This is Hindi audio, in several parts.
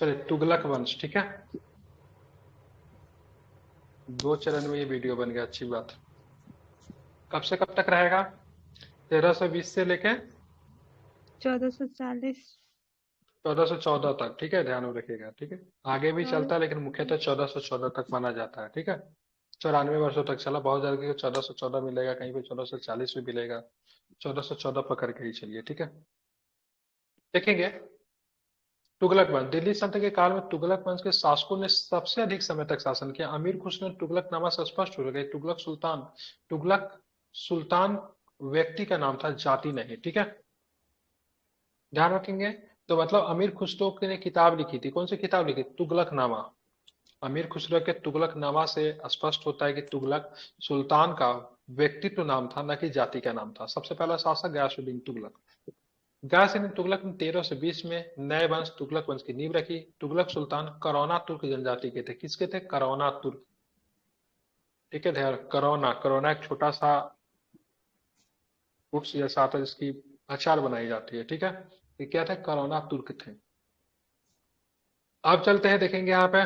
चलिए, तुगलक वंश, ठीक है। 2 चरण में ये वीडियो बन गया, अच्छी बात। कब से कब तक रहेगा? 1320 से लेके 1440। 1414 तक, ठीक है, ध्यान में रखिएगा, ठीक है। आगे भी और चलता है लेकिन मुख्यतः 1414 तक माना जाता है, ठीक है। 94 वर्षों तक चला, बहुत जगह 1414 मिलेगा, कहीं पे 1440 में मिलेगा। 1414 पकड़ के ही चलिए, ठीक है। देखेंगे, तुगलक वंश, दिल्ली सल्तनत के काल में तुगलक वंश के शासकों ने सबसे अधिक समय तक शासन किया। अमीर खुसरो ने तुगलकनामा से स्पष्ट हो गई, तुगलक सुल्तान व्यक्ति का नाम था, जाति नहीं, ठीक है। ध्यान रखेंगे। तो मतलब अमीर खुसरो ने किताब लिखी थी, कौन सी किताब लिखी? तुगलकनामा। अमीर खुसरो के तुगलकनामा से स्पष्ट होता है कि तुगलक सुल्तान का व्यक्तित्व नाम था, न कि जाति का नाम था। सबसे पहला शासक गयासुद्दीन तुगलक। गयासुद्दीन तुगलक ने 1320 में नए वंश तुगलक वंश की नींव रखी। तुगलक सुल्तान करौना तुर्क जनजाति के थे। किसके थे? करौना तुर्क, ठीक है। ध्यान, करौना, करौना एक छोटा सा फ्रूट्स जैसा आता है जिसकी अचार बनाई जाती है, ठीक है। ये क्या थे? करौना तुर्क थे। अब चलते हैं, देखेंगे यहाँ पे,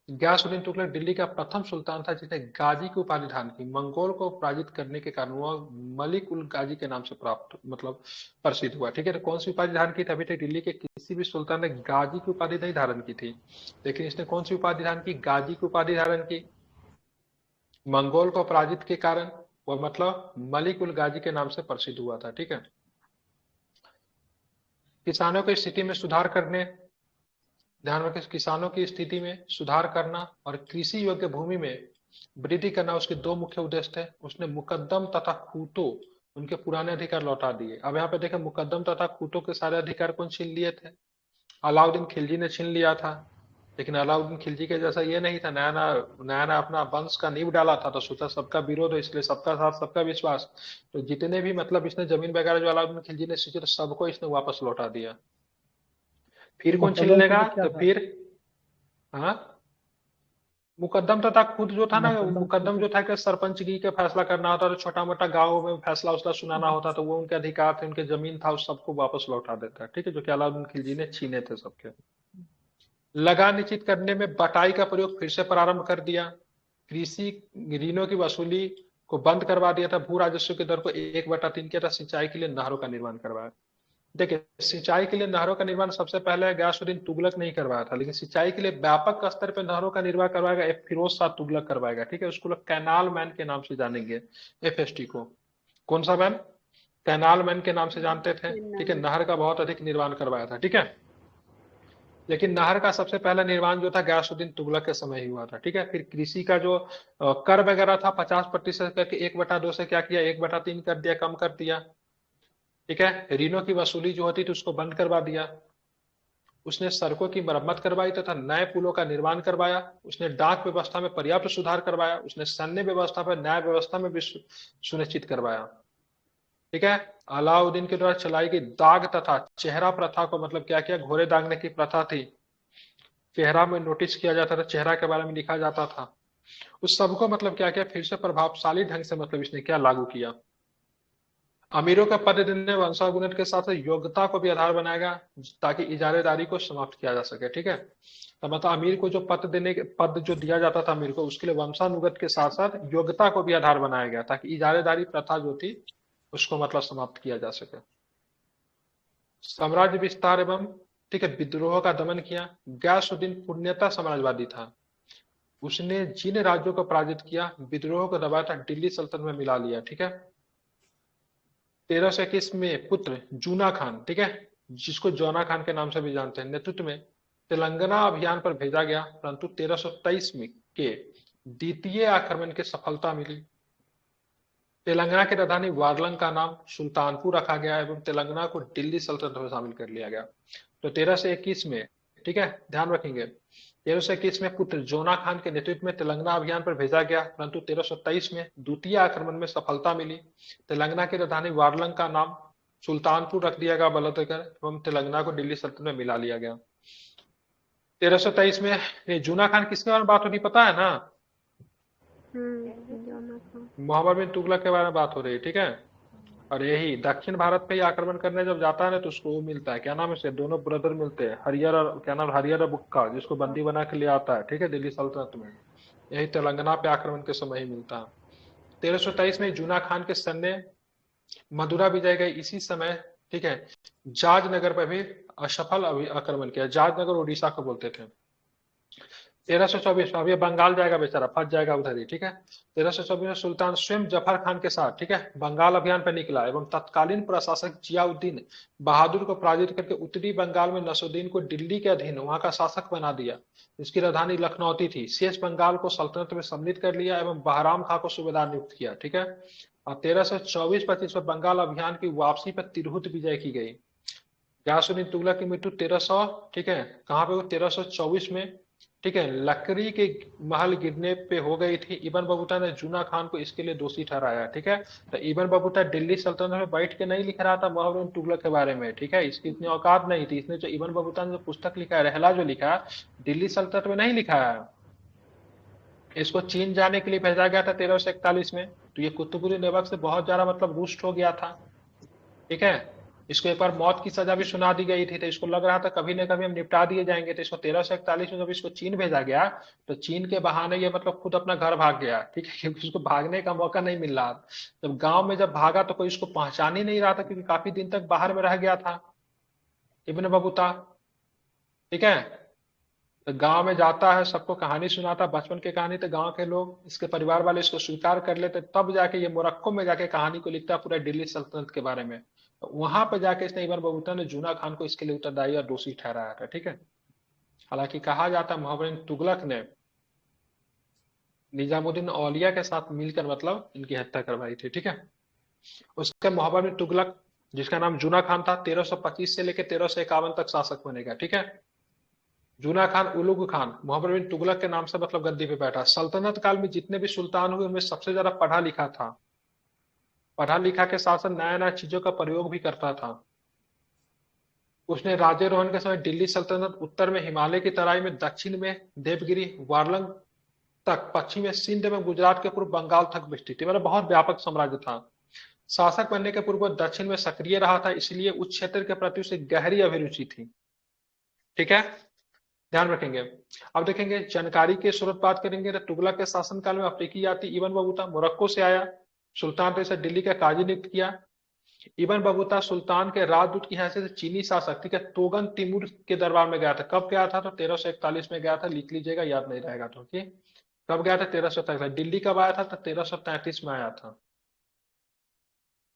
गयासुद्दीन तुगलक दिल्ली का प्रथम सुल्तान था जिसने गाजी की उपाधि धारण की। मंगोल को पराजित करने के कारण वह मलिक उल गाजी के नाम से प्राप्त मतलब प्रसिद्ध हुआ, ठीक है। तो कौन सी उपाधि धारण की थी? अभी तक दिल्ली के किसी भी सुल्तान ने गाजी की उपाधि नहीं धारण की थी, लेकिन इसने कौन सी उपाधि धारण की? गाजी की उपाधि धारण की। मंगोल को पराजित के कारण वह मतलब मलिक उल गाजी के नाम से प्रसिद्ध हुआ था, ठीक है। किसानों की स्थिति में सुधार करने, ध्यान रखें, किसानों की स्थिति में सुधार करना और कृषि योग्य भूमि में वृद्धि करना उसके दो मुख्य उद्देश्य थे। उसने मुकद्दम तथा खूंटों, उनके पुराने अधिकार लौटा दिए। अब यहाँ पे देखें, मुकद्दम तथा खूंटों के सारे अधिकार कौन छीन लिए थे? अलाउद्दीन खिलजी ने छीन लिया था। लेकिन अलाउद्दीन खिलजी के जैसा ये नहीं था, नया नया नया अपना वंश का नींव डाला था, तो सोचा सबका विरोध है, इसलिए सबका साथ सबका विश्वास। तो जितने भी मतलब इसने जमीन वगैरह जो अलाउद्दीन खिलजी ने सींचे, तो सबको इसने वापस लौटा दिया। ये फिर कौन छीन मुकदम लेगा? खुद क्या तो था? फिर, हाँ, मुकद्दम तथा खुद जो था ना, मुकदम मुकद्दम खुद। जो था कि सरपंचगी का फैसला करना होता, तो छोटा मोटा गाँव में फैसला उसला सुनाना होता, तो वो उनके अधिकार थे, उनके जमीन था, उस सबको वापस लौटा देता है, ठीक है, जो कि अलाउद्दीन खिलजी ने छीने थे सबके। लगान निश्चित करने में बटाई का प्रयोग फिर से प्रारंभ कर दिया। कृषि ऋणों की वसूली को बंद करवा दिया था। भू राजस्व के दर को 1/3 किया था। सिंचाई के लिए नहरों का निर्माण करवाया। देखिए, सिंचाई के लिए नहरों का निर्माण सबसे पहले गयासुद्दीन तुगलक नहीं करवाया था, लेकिन सिंचाई के लिए व्यापक स्तर पर नहरों का निर्माण करवाएगा एक फिरोज शाह तुगलक करवाएगा, ठीक है। उसको लोग कैनाल मैन के नाम से जानेंगे, एफएसटी को। कौन सा मैन? कैनाल मैन के नाम से जानते थे, ठीक है। नहर का बहुत अधिक निर्माण करवाया था, ठीक है। लेकिन नहर का सबसे पहला निर्माण जो था गयासुद्दीन तुगलक के समय ही हुआ था, ठीक है। फिर कृषि का जो कर वगैरह था 50% करके 1/2 से क्या किया? 1/3 कर दिया, कम कर दिया, ठीक है। ऋणों की वसूली जो होती थी उसको बंद करवा दिया। उसने सड़कों की मरम्मत करवाई तथा नए पुलों का निर्माण करवाया। उसने डाक व्यवस्था में पर्याप्त सुधार करवाया। उसने सैन्य व्यवस्था पर न्याय व्यवस्था में भी सुनिश्चित करवाया, ठीक है। अलाउद्दीन के द्वारा चलाई गई दाग तथा चेहरा प्रथा को मतलब क्या किया? घोड़े दागने की प्रथा थी, चेहरा में नोटिस किया जाता था, चेहरा के बारे में लिखा जाता था, उस सबको मतलब क्या किया? फिर से प्रभावशाली ढंग से मतलब इसने क्या लागू किया? अमीरों का पद देने वंशावनुगुणन के साथ योग्यता को भी आधार बनाएगा, ताकि इजारेदारी को समाप्त किया जा सके, ठीक है। तो मतलब अमीर को जो पद जो दिया जाता था अमीर को, उसके लिए वंशानुगत के साथ साथ योग्यता को भी आधार बनाया गया, ताकि इजारेदारी प्रथा जो थी उसको मतलब समाप्त किया जा सके। साम्राज्य विस्तार एवं, ठीक है, विद्रोह का दमन किया। गयासुद्दीन पूर्णतः समाजवादी था। उसने जिन राज्यों को पराजित किया, विद्रोह को दबाया था, दिल्ली सल्तनत में मिला लिया, ठीक है। 1321 में पुत्र जूना खान, ठीक है, जिसको जौना खान के नाम से भी जानते हैं, नेतृत्व में तेलंगाना अभियान पर भेजा गया, परंतु 1323 में के द्वितीय आक्रमण की सफलता मिली। तेलंगाना की राजधानी वारलंग का नाम सुल्तानपुर रखा गया एवं तेलंगाना को दिल्ली सल्तनत में शामिल कर लिया गया। तो 1321 में, ठीक है, ध्यान रखेंगे, 1321 में पुत्र जोना खान के नेतृत्व में तेलंगाना अभियान पर भेजा गया, परंतु 1323 में द्वितीय आक्रमण में सफलता मिली। तेलंगाना की राजधानी वारलंग का नाम सुल्तानपुर रख दिया गया बदल कर, एवं तेलंगाना को दिल्ली सल्तनत में मिला लिया गया। 1323 में ये जूना खान किसके बारे में बात होती पता है ना? जोना खान। मोहम्मद बिन तुगलक के बारे में बात हो रही है, ठीक है। और यही दक्षिण भारत पे ही आक्रमण करने जब जाता है ना, तो उसको वो मिलता है, क्या नाम है, से दोनों ब्रदर मिलते हैं, हरियर और क्या नाम, हरियर और बुक्का, जिसको बंदी बना के ले आता है, ठीक है, दिल्ली सल्तनत में। यही तेलंगाना पे आक्रमण के समय ही मिलता है। 1323 में जूना खान के सैन्य मदुरा विजय गए इसी समय, ठीक है। जाजनगर पर भी असफल आक्रमण किया। जाजनगर उड़ीसा को बोलते थे। 1324 में, अब ये बंगाल जाएगा बेचारा, फंस जाएगा उधर ही, ठीक है। 1324 में सुल्तान स्वयं जफर खान के साथ, ठीक है, बंगाल अभियान पर निकला एवं तत्कालीन प्रशासक जियाउद्दीन बहादुर को पराजित करके उत्तरी बंगाल में नसरुद्दीन को दिल्ली के अधीन वहां का शासक बना दिया। इसकी राजधानी लखनौती थी। शेष बंगाल को सल्तनत में सम्मिलित कर लिया एवं बहराम खां को सूबेदार नियुक्त किया, ठीक है। और 1324-25 में बंगाल अभियान की वापसी पर तिरहुत विजय की गई। गयासुद्दीन तुगलक की मृत्यु 1300, ठीक है, कहाँ पे हुई, 1324 में, ठीक है, लकड़ी के महल गिरने पे हो गई थी। इब्न बतूता ने जूना खान को इसके लिए दोषी ठहराया, ठीक है। तो इब्न बतूता दिल्ली सल्तनत में बैठ के नहीं लिख रहा था मुहम्मद बिन तुगलक के बारे में, ठीक है, इसकी इतनी औकात नहीं थी। इसने जो इब्न बतूता ने जो पुस्तक लिखा है, रहला जो लिखा है, दिल्ली सल्तनत में नहीं लिखा है। इसको चीन जाने के लिए भेजा गया था 1341 में। तो ये कुतुबुद्दीन ऐबक से बहुत ज्यादा मतलब रुष्ट हो गया था, ठीक है। इसको एक बार मौत की सजा भी सुना दी गई थी, तो इसको लग रहा था कभी ना कभी हम निपटा दिए जाएंगे। तो इसको 1341 में जब इसको चीन भेजा गया, तो चीन के बहाने ये मतलब खुद अपना घर भाग गया, ठीक है, क्योंकि उसको भागने का मौका नहीं मिल रहा। जब गांव में जब भागा तो कोई इसको पहचान ही नहीं रहा था, क्योंकि काफी दिन तक बाहर में रह गया था इब्न बतूता, ठीक है। तो गांव में जाता है, सबको कहानी सुनाता, बचपन की कहानी। तो गांव के लोग, इसके परिवार वाले इसको स्वीकार कर लेते, तब जाके ये मोरक्को में जाके कहानी को लिखता पूरा दिल्ली सल्तनत के बारे में। तो वहां पर जाके इसने इब्न बतूता ने जूना खान को इसके लिए उत्तरदायी और दोषी ठहराया था, ठीक है। हालांकि कहा जाता है मोहम्मद बिन तुगलक ने निजामुद्दीन औलिया के साथ मिलकर मतलब इनकी हत्या करवाई थी, ठीक है। उसके मोहम्मद बिन तुगलक, जिसका नाम जूना खान था, 1325 से लेकर 1351 तक शासक बनेगा, ठीक है। जूना खान उलुग खान मोहम्मद बिन तुगलक के नाम से मतलब गद्दी पे बैठा। सल्तनत काल में जितने भी सुल्तान हुए उनमें सबसे ज्यादा पढ़ा लिखा था। पढ़ा लिखा के साथ साथ नया नया चीजों का प्रयोग भी करता था। उसने राज्यारोहण के समय दिल्ली सल्तनत उत्तर में हिमालय की तराई में, दक्षिण में देवगिरी वारलंग तक, पश्चिम में सिंध में, गुजरात के पूर्व बंगाल तक विस्तृत थी। मतलब बहुत व्यापक साम्राज्य था। शासक बनने के पूर्व दक्षिण में सक्रिय रहा था, इसलिए उस क्षेत्र के प्रति उसे गहरी अभिरुचि थी, ठीक है, ध्यान रखेंगे। अब देखेंगे जानकारी के स्रोत बात करेंगे तो तुगलक के शासनकाल में अफ्रीकी यात्री इब्न बतूता मोरक्को से आया। सुल्तान ने इसे दिल्ली का काजी नियुक्त किया। इब्न बतूता सुल्तान के राजदूत की हैसियत से चीनी शासक, ठीक है, तोगन तिमूर के दरबार में गया था। कब गया था, तो 1341 में गया था, लिख लीजिएगा, याद नहीं रहेगा तो, ठीक। कब गया था, 1343। दिल्ली कब आया था, तो 1333 में आया था,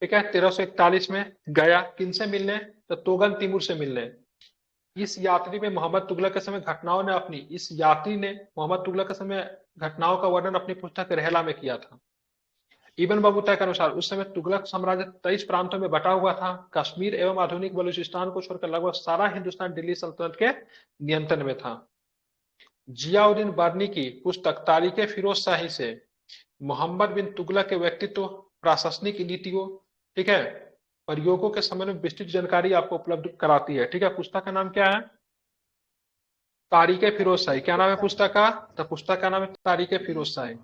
ठीक है। 1341 में गया किनसे मिलने, तो तोगन तिमूर से मिलने। इस यात्री में मोहम्मद तुगलक के समय घटनाओं ने अपनी इस यात्री ने मोहम्मद तुगलक के समय घटनाओं का वर्णन अपनी पुस्तक रहला में किया था। इब्न बतूता के अनुसार उस समय तुगलक साम्राज्य 23 प्रांतों में बटा हुआ था। कश्मीर एवं आधुनिक बलूचिस्तान को छोड़कर लगभग सारा हिंदुस्तान दिल्ली सल्तनत के नियंत्रण में था। जियाउद्दीन बर्नी की पुस्तक तारीख फिरोज शाही से मोहम्मद बिन तुगलक के व्यक्तित्व, प्रशासनिक नीतियों, ठीक है, प्रयोगों के संबंध में विस्तृत जानकारी आपको उपलब्ध कराती है, ठीक है। पुस्तक का नाम क्या है, तारीख फिरोज शाही। क्या नाम है पुस्तक का, तो पुस्तक का नाम है तारीख फिरोज शाही।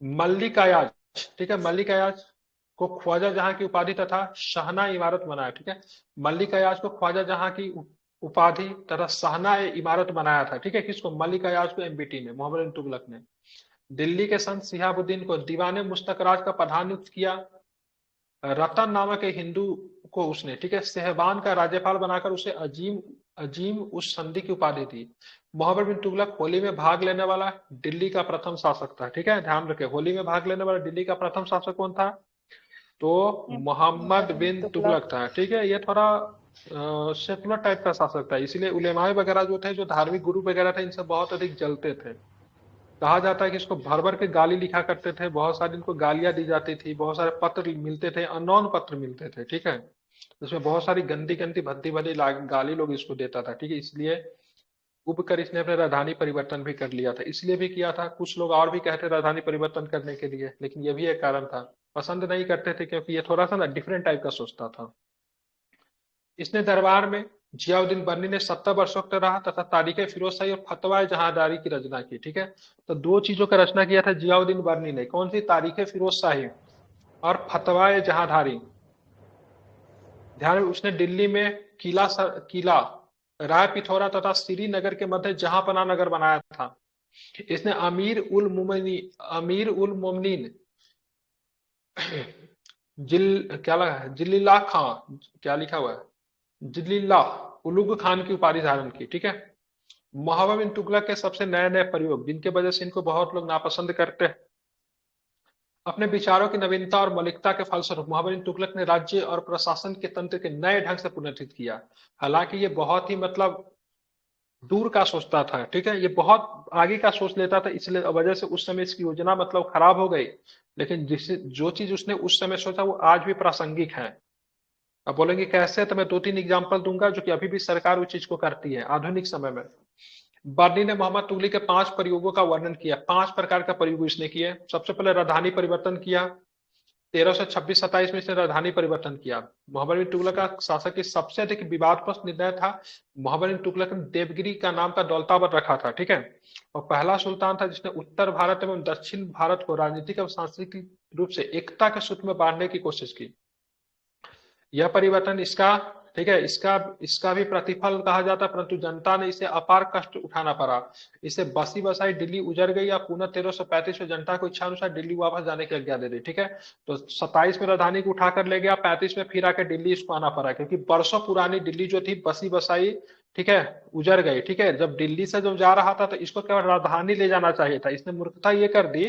मल्लिक अयाज, ठीक है, मल्लिक अयाज को ख्वाजा जहां की उपाधि तथा शाहना इमारत बनाया, ठीक है। मल्लिक अयाज को ख्वाजा जहां की उपाधि तथा शाहना इमारत बनाया था, ठीक है। किसको, मल्लिक अयाज को, एमबीटी ने, मोहम्मद बिन तुगलक ने। दिल्ली के संत शिहाबुद्दीन को दीवाने मुस्तकराज का प्रधान नियुक्त किया। रतन नामक एक हिंदू को उसने, ठीक है, सहबान का राज्यपाल बनाकर उसे अजीम अजीम उस संधि की उपाधि दी। मोहम्मद बिन तुगलक होली में भाग लेने वाला दिल्ली का प्रथम शासक था, ठीक है, ध्यान रखें, होली में भाग लेने वाला दिल्ली का प्रथम शासक कौन था, तो मोहम्मद बिन तुगलक था, ठीक है। ये थोड़ा सेकुलर टाइप का शासक था, इसीलिए उलेमाए वगैरह जो थे, जो धार्मिक गुरु वगैरह थे, इनसे बहुत अधिक जलते थे। कहा जाता है कि इसको भर भर के गाली लिखा करते थे, बहुत सारी इनको गालियां दी जाती थी, बहुत सारे पत्र मिलते थे, अननोन पत्र मिलते थे, ठीक है। इसमें बहुत सारी गंदी गंदी भद्दी भद्दी गाली लोग इसको देता था, ठीक है। इसलिए उब कर इसने अपने राजधानी परिवर्तन भी कर लिया था। इसलिए भी किया था, कुछ लोग और भी कहते राजधानी परिवर्तन करने के लिए, लेकिन ये भी एक कारण था, पसंद नहीं करते थे, क्योंकि ये थोड़ा सा ना डिफरेंट टाइप का सोचता था। इसने दरबार में जियाउद्दीन बर्नी ने 70 वर्षों तक रहा तथा तारीख फिरोज शाही और फतवा जहांदारी की रचना की, ठीक है। तो दो चीजों का रचना किया था जियाउद्दीन बर्नी ने, कौन सी, तारीख फिरोज शाही और फतवाए जहांधारी। ध्यान रहे, उसने दिल्ली में किला राय पिथौरा तथा श्रीनगर के मध्य जहांपना नगर बनाया था। इसने अमीर उल मोमिनीन क्या लगा है, जिल्लिल्लाह खां, क्या लिखा हुआ है, जिल्लिल्लाह उलुग खान की उपाधि धारण की। ठीक है। मोहम्मद बिन तुगलक के सबसे नए नए प्रयोग, जिनके वजह से इनको बहुत लोग नापसंद करते हैं। अपने विचारों की नवीनता और मौलिकता के फलस्वरूप मोहम्मद बिन तुगलक ने राज्य और प्रशासन के तंत्र के नए ढंग से पुनर्जित किया। हालांकि ये बहुत ही मतलब दूर का सोचता था। ठीक है, ये बहुत आगे का सोच लेता था, इसलिए वजह से उस समय इसकी योजना मतलब खराब हो गई। लेकिन जिस जो चीज उसने उस समय सोचा वो आज भी प्रासंगिक है। अब बोलेंगे कैसे, तो मैं दो तीन एग्जांपल दूंगा जो कि अभी भी सरकार उस चीज को करती है आधुनिक समय में। बर्नी ने मोहम्मद तुगलक के 5 प्रयोगों का वर्णन किया। 5 प्रकार का प्रयोग इसने किए। सबसे पहले राजधानी परिवर्तन किया। 1326-27 में इसने राजधानी परिवर्तन किया। मोहम्मद बिन तुगलक का शासक की सबसे अधिक विवादग्रस्त निर्णय था। मोहम्मद बिन तुगलक ने देवगिरी का नाम का दौलताबाद रखा था। ठीक है। और पहला सुल्तान था जिसने उत्तर भारत एवं दक्षिण भारत को राजनीतिक एवं सांस्कृतिक रूप से एकता के सूत्र में बांधने की कोशिश की। यह परिवर्तन इसका, ठीक है, इसका भी प्रतिफल कहा जाता है, परंतु जनता ने इसे अपार कष्ट उठाना पड़ा। इसे बसी बसाई दिल्ली उजड़ गई। या पुनः 1335 में जनता को इच्छा अनुसार दिल्ली वापस जाने की आज्ञा दे दी। ठीक है। तो 27 में राजधानी को उठाकर ले गया, 35 में फिर आकर दिल्ली इसको आना पड़ा, क्योंकि बरसों पुरानी दिल्ली जो थी बसी बसाई, ठीक है, उजड़ गई। ठीक है। जब दिल्ली से जब जा रहा था तो इसको केवल राजधानी ले जाना चाहिए था, इसने मूर्खता ये कर दी।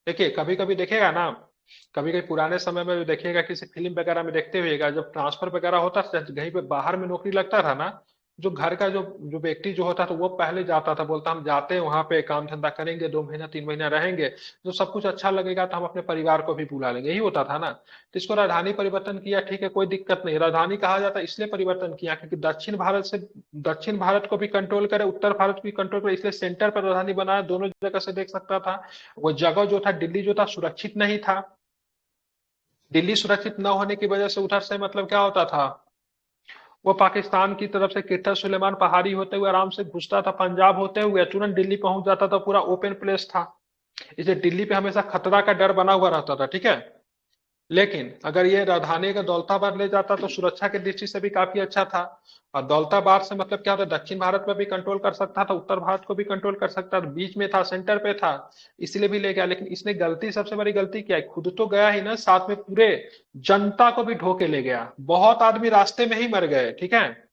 देखिए कभी कभी देखेगा ना, कभी कभी पुराने समय में देखिएगा, किसी फिल्म वगैरह में देखते हुएगा, जब ट्रांसफर वगैरह होता था, कहीं पे बाहर में नौकरी लगता था ना, जो घर का जो जो व्यक्ति जो होता था वो पहले जाता था, बोलता हम जाते हैं वहां पे काम धंधा करेंगे, 2 महीना 3 महीना रहेंगे, जो सब कुछ अच्छा लगेगा तो हम अपने परिवार को भी बुला लेंगे, यही होता था ना। तो इसको राजधानी परिवर्तन किया। ठीक है, कोई दिक्कत नहीं। राजधानी कहा जाता है इसलिए परिवर्तन किया क्योंकि दक्षिण भारत को भी कंट्रोल करे, उत्तर भारत को भी कंट्रोल करे, इसलिए सेंटर पर राजधानी बनाया, दोनों जगह से देख सकता था। वो जगह जो था दिल्ली जो था सुरक्षित नहीं था। दिल्ली सुरक्षित न होने की वजह से उधर से मतलब क्या होता था, वो पाकिस्तान की तरफ से किट्टर सुलेमान पहाड़ी होते हुए आराम से घुसता था, पंजाब होते हुए तुरंत दिल्ली पहुंच जाता था, पूरा ओपन प्लेस था। इसलिए दिल्ली पे हमेशा खतरा का डर बना हुआ रहता था। ठीक है। लेकिन अगर ये राजधानी का दौलताबाद ले जाता तो सुरक्षा की दृष्टि से भी काफी अच्छा था। और दौलताबाद से मतलब क्या होता, दक्षिण भारत में भी कंट्रोल कर सकता था, उत्तर भारत को भी कंट्रोल कर सकता था, बीच में था, सेंटर पे था, इसलिए भी ले गया। लेकिन इसने गलती, सबसे बड़ी गलती क्या है, खुद तो गया ही ना, साथ में पूरे जनता को भी ढो के ले गया। बहुत आदमी रास्ते में ही मर गए। ठीक है।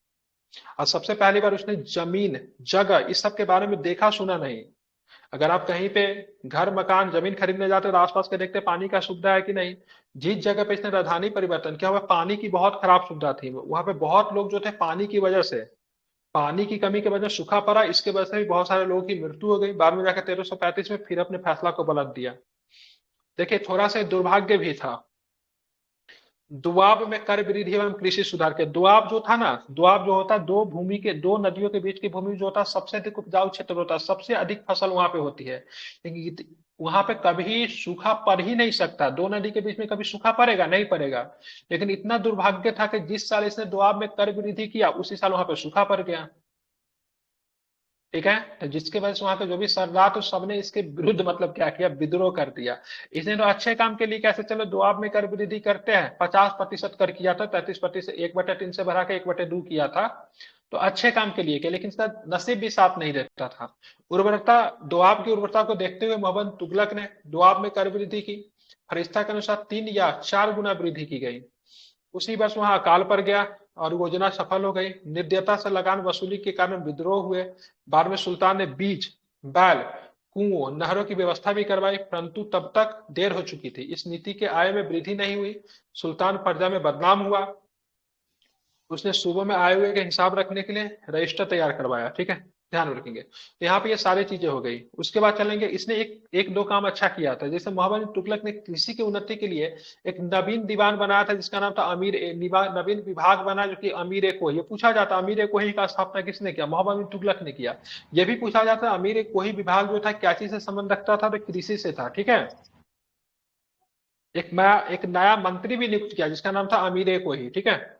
और सबसे पहली बार उसने जमीन, जगह, इस सब के बारे में देखा सुना नहीं। अगर आप कहीं पे घर मकान जमीन खरीदने जाते हो तो आसपास के देखते पानी का सुविधा है कि नहीं। जिस जगह पे इसने राजधानी परिवर्तन किया हुआ, पानी की बहुत खराब सुविधा थी, वहां पे बहुत लोग जो थे पानी की वजह से, पानी की कमी की वजह से सूखा पड़ा, इसके वजह से भी बहुत सारे लोगों की मृत्यु हो गई। बाद में जाकर 1335 में फिर अपने फैसला को पलट दिया। देखिए थोड़ा सा दुर्भाग्य भी था। दुआब में कर वृद्धि एवं कृषि सुधार के, दुआब जो था ना, दुआब जो होता, दो नदियों के बीच की भूमि जो होता सबसे अधिक उपजाऊ क्षेत्र होता, सबसे अधिक फसल वहां पे होती है, लेकिन वहां पे कभी सूखा पड़ ही नहीं सकता। दो नदी के बीच में कभी सूखा पड़ेगा नहीं पड़ेगा। लेकिन इतना दुर्भाग्य था कि जिस साल इसने दुआब में कर वृद्धि किया उसी साल वहां पे सूखा पड़ गया। ठीक है। तो जिसके वजह से वहां पे जो भी सरदार तो सबने इसके विरुद्ध मतलब क्या किया, विद्रोह कर दिया। इसने तो अच्छे काम के लिए कैसे, चलो दुआब में कर वृद्धि करते हैं, 50% कर किया था, 33%, 1/3 से बढ़ा के 1/2 किया था, तो अच्छे काम के लिए किया, लेकिन इसका नसीब भी साथ नहीं रहता था। उर्वरता, दुआब की उर्वरता को देखते हुए मोहम्मद तुगलक ने दुआब में कर वृद्धि की। फरिश्ता के अनुसार 3 या 4 गुना वृद्धि की गई। उसी वर्ष वहां अकाल पड़ गया और योजना सफल हो गई। निर्दयता से लगान वसूली के कारण विद्रोह हुए। बाद में सुल्तान ने बीज, बैल, कुओं, नहरों की व्यवस्था भी करवाई, परंतु तब तक देर हो चुकी थी। इस नीति के आय में वृद्धि नहीं हुई। सुल्तान प्रजा में बदनाम हुआ। उसने सूबों में आए हुए के हिसाब रखने के लिए रजिस्टर तैयार करवाया। ठीक है, ध्यान रखेंगे। तो यहाँ पे ये सारी चीजें हो गई। उसके बाद चलेंगे, इसने एक एक दो काम अच्छा किया था। जैसे मोहम्मद बिन तुगलक ने कृषि की उन्नति के लिए एक नवीन दीवान बनाया था जिसका नाम था नवीन विभाग बना, जो कि अमीर ए कोही। ये पूछा जाता अमीर ए कोही का स्थापना किसने किया, मोहम्मद बिन तुगलक ने किया। यह भी पूछा जाता अमीर ए कोही विभाग जो था क्या चीज से संबंध रखता था, तो कृषि से था। ठीक है। एक नया मंत्री भी नियुक्त किया जिसका नाम था अमीर ए कोही। ठीक है।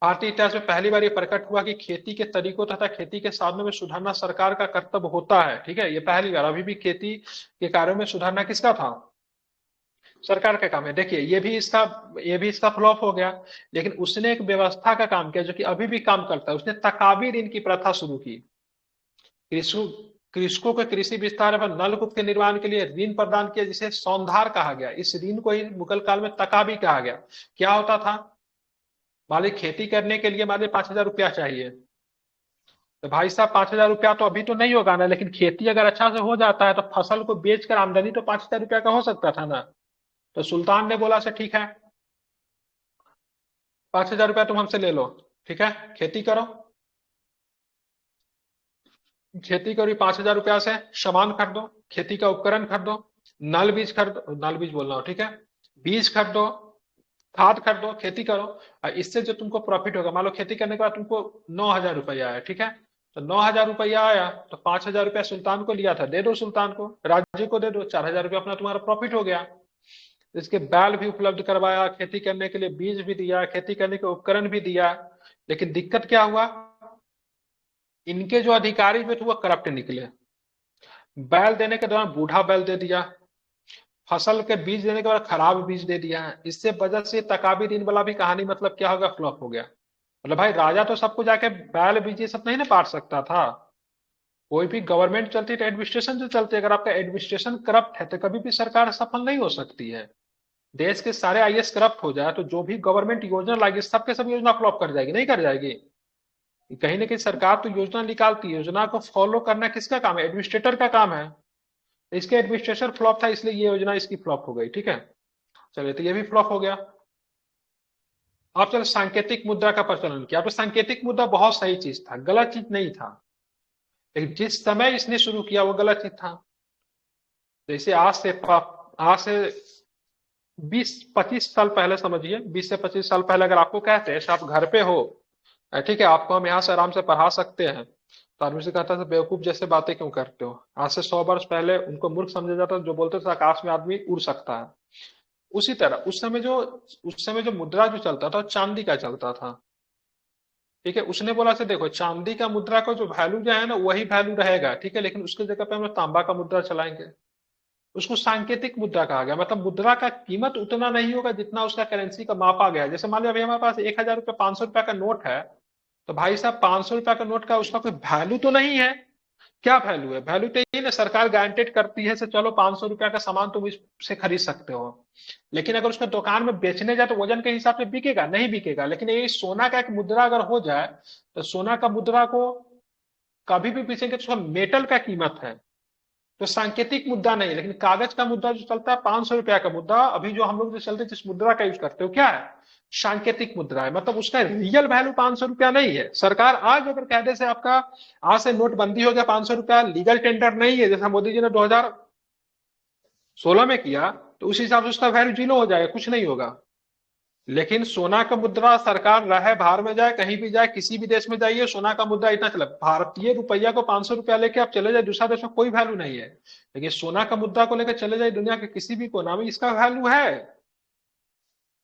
भारतीय इतिहास में पहली बार ये प्रकट हुआ कि खेती के तरीकों तथा खेती के साधनों में सुधारना सरकार का कर्तव्य होता है। ठीक है, ये पहली बार, अभी भी खेती के कार्यों में सुधारना किसका था, सरकार का काम है। देखिए ये भी इसका फ्लॉप हो गया। लेकिन उसने एक व्यवस्था का काम किया जो कि अभी भी काम करता है। उसने तकाबी ऋण की प्रथा शुरू की। कृषि कृषकों को कृषि विस्तार एवं नलकूप के निर्माण के लिए ऋण प्रदान किया, जिसे सौंधार कहा गया। इस ऋण को ही मुगल काल में तकाबी कहा गया। क्या होता था, मान ली खेती करने के लिए मान ली 5,000 रुपया चाहिए, तो भाई साहब 5,000 रुपया तो अभी तो नहीं होगा ना, लेकिन खेती अगर अच्छा से हो जाता है तो फसल को बेचकर आमदनी तो 5,000 रुपया का हो सकता था ना। तो सुल्तान ने बोला से ठीक है, 5,000 रुपया तुम हमसे ले लो, ठीक है, खेती करो। खेती करो 5,000 रुपया से, सामान खरीदो, खेती का उपकरण खरीदो, नल बीज खरीदो, नल बीज बोल रहा हूँ, ठीक है, बीज खरीदो, खाद खरीदो, खेती करो। और इससे जो तुमको प्रॉफिट होगा, मान लो खेती करने के बाद तुमको 9,000 रुपया आया, ठीक है, तो 9,000 रुपया आया तो 5,000 रुपया सुल्तान को लिया था, दे दो सुल्तान को, राज्य को दे दो, 4,000 रुपया अपना तुम्हारा प्रॉफिट हो गया। इसके बैल भी उपलब्ध करवाया, खेती करने के लिए बीज भी दिया, खेती करने के उपकरण भी दिया। लेकिन दिक्कत क्या हुआ, इनके जो अधिकारी जो थे वो करप्ट निकले। बैल देने के दौरान बूढ़ा बैल दे दिया, फसल के बीज देने के बाद खराब बीज दे दिया है। इससे वजह से तकाबी ऋण वाला भी कहानी मतलब क्या होगा, फ्लॉप हो गया। मतलब भाई राजा तो सबको जाके बैल बीज ये सब नहीं ना बांट सकता था। कोई भी गवर्नमेंट चलती है तो एडमिनिस्ट्रेशन से चलती है। अगर आपका एडमिनिस्ट्रेशन करप्ट है तो कभी भी सरकार सफल नहीं हो सकती है। देश के सारे आईएएस करप्ट हो जाए तो जो भी गवर्नमेंट योजना लाएगी सबके सब योजना फ्लॉप कर जाएगी, नहीं कर जाएगी। कहीं ना कहीं सरकार तो योजना निकालती है, योजना को फॉलो करना किसका काम है, एडमिनिस्ट्रेटर का काम है। इसके एडमिनिस्ट्रेशन फ्लॉप था, इसलिए ये योजना इसकी फ्लॉप हो गई, ठीक है। चलिए, तो ये भी फ्लॉप हो गया। अब चलो सांकेतिक मुद्रा का प्रचलन किया। तो सांकेतिक मुद्रा बहुत सही चीज था, गलत चीज नहीं था। लेकिन जिस समय इसने शुरू किया वो गलत चीज था। जैसे आज से 20-25 साल पहले समझिए, 20 से 25 साल पहले अगर आपको कहते हैं आप घर पे हो, ठीक है, आपको हम यहाँ से आराम से पढ़ा सकते हैं, तो आदमी से कहता था बेवकूफ जैसे बातें क्यों करते हो। आज से 100 वर्ष पहले उनको मूर्ख समझा जाता, जो बोलते थे आकाश में आदमी उड़ सकता है। उसी तरह उस समय जो मुद्रा जो चलता था वो चांदी का चलता था, ठीक है। उसने बोला से देखो चांदी का मुद्रा का जो वैल्यू जो है ना वही वैल्यू रहेगा, ठीक है, लेकिन उसके जगह पे हम लोग तांबा का मुद्रा चलाएंगे। उसको सांकेतिक मुद्रा कहा गया। मतलब मुद्रा का कीमत उतना नहीं होगा जितना उसका करेंसी का मापा गया है। जैसे मान लो अभी हमारे पास 1,000 रुपया 500 रुपया का नोट है, तो भाई साहब 500 रुपया का नोट का उसका कोई वैल्यू तो नहीं है। क्या वैल्यू है, वैल्यू तो यही ना, सरकार गारंटेड करती है से चलो 500 रुपया का सामान तुम इससे खरीद सकते हो। लेकिन अगर उसका दुकान में बेचने जाए तो वजन के हिसाब से बिकेगा नहीं, बिकेगा। लेकिन ये सोना का एक मुद्रा अगर हो जाए तो सोना का मुद्रा को कभी भी बेचेंगे तो उसका मेटल का कीमत है, तो सांकेतिक मुद्दा नहीं। लेकिन कागज का मुद्दा जो चलता है 500 रुपया का मुद्दा, अभी जो हम लोग जो चलते जिस मुद्रा का यूज करते हो क्या है, सांकेतिक मुद्रा है। मतलब उसका रियल वैल्यू 500 रुपया नहीं है। सरकार आज अगर कह दे से आपका आज से नोटबंदी हो गया 500 रुपया लीगल टेंडर नहीं है, जैसा मोदी जी ने 2016 में किया, तो उस हिसाब से उसका वैल्यू जीरो हो जाएगा, कुछ नहीं होगा। लेकिन सोना का मुद्रा सरकार रहे बाहर में जाए, कहीं भी जाए, किसी भी देश में जाइए, सोना का मुद्रा इतना चला। भारतीय रुपया को 500 रुपया लेके आप चले जाए दूसरा देश में कोई वैल्यू नहीं है। लेकिन सोना का मुद्रा को लेकर चले जाए दुनिया के किसी भी कोना में, इसका वैल्यू है।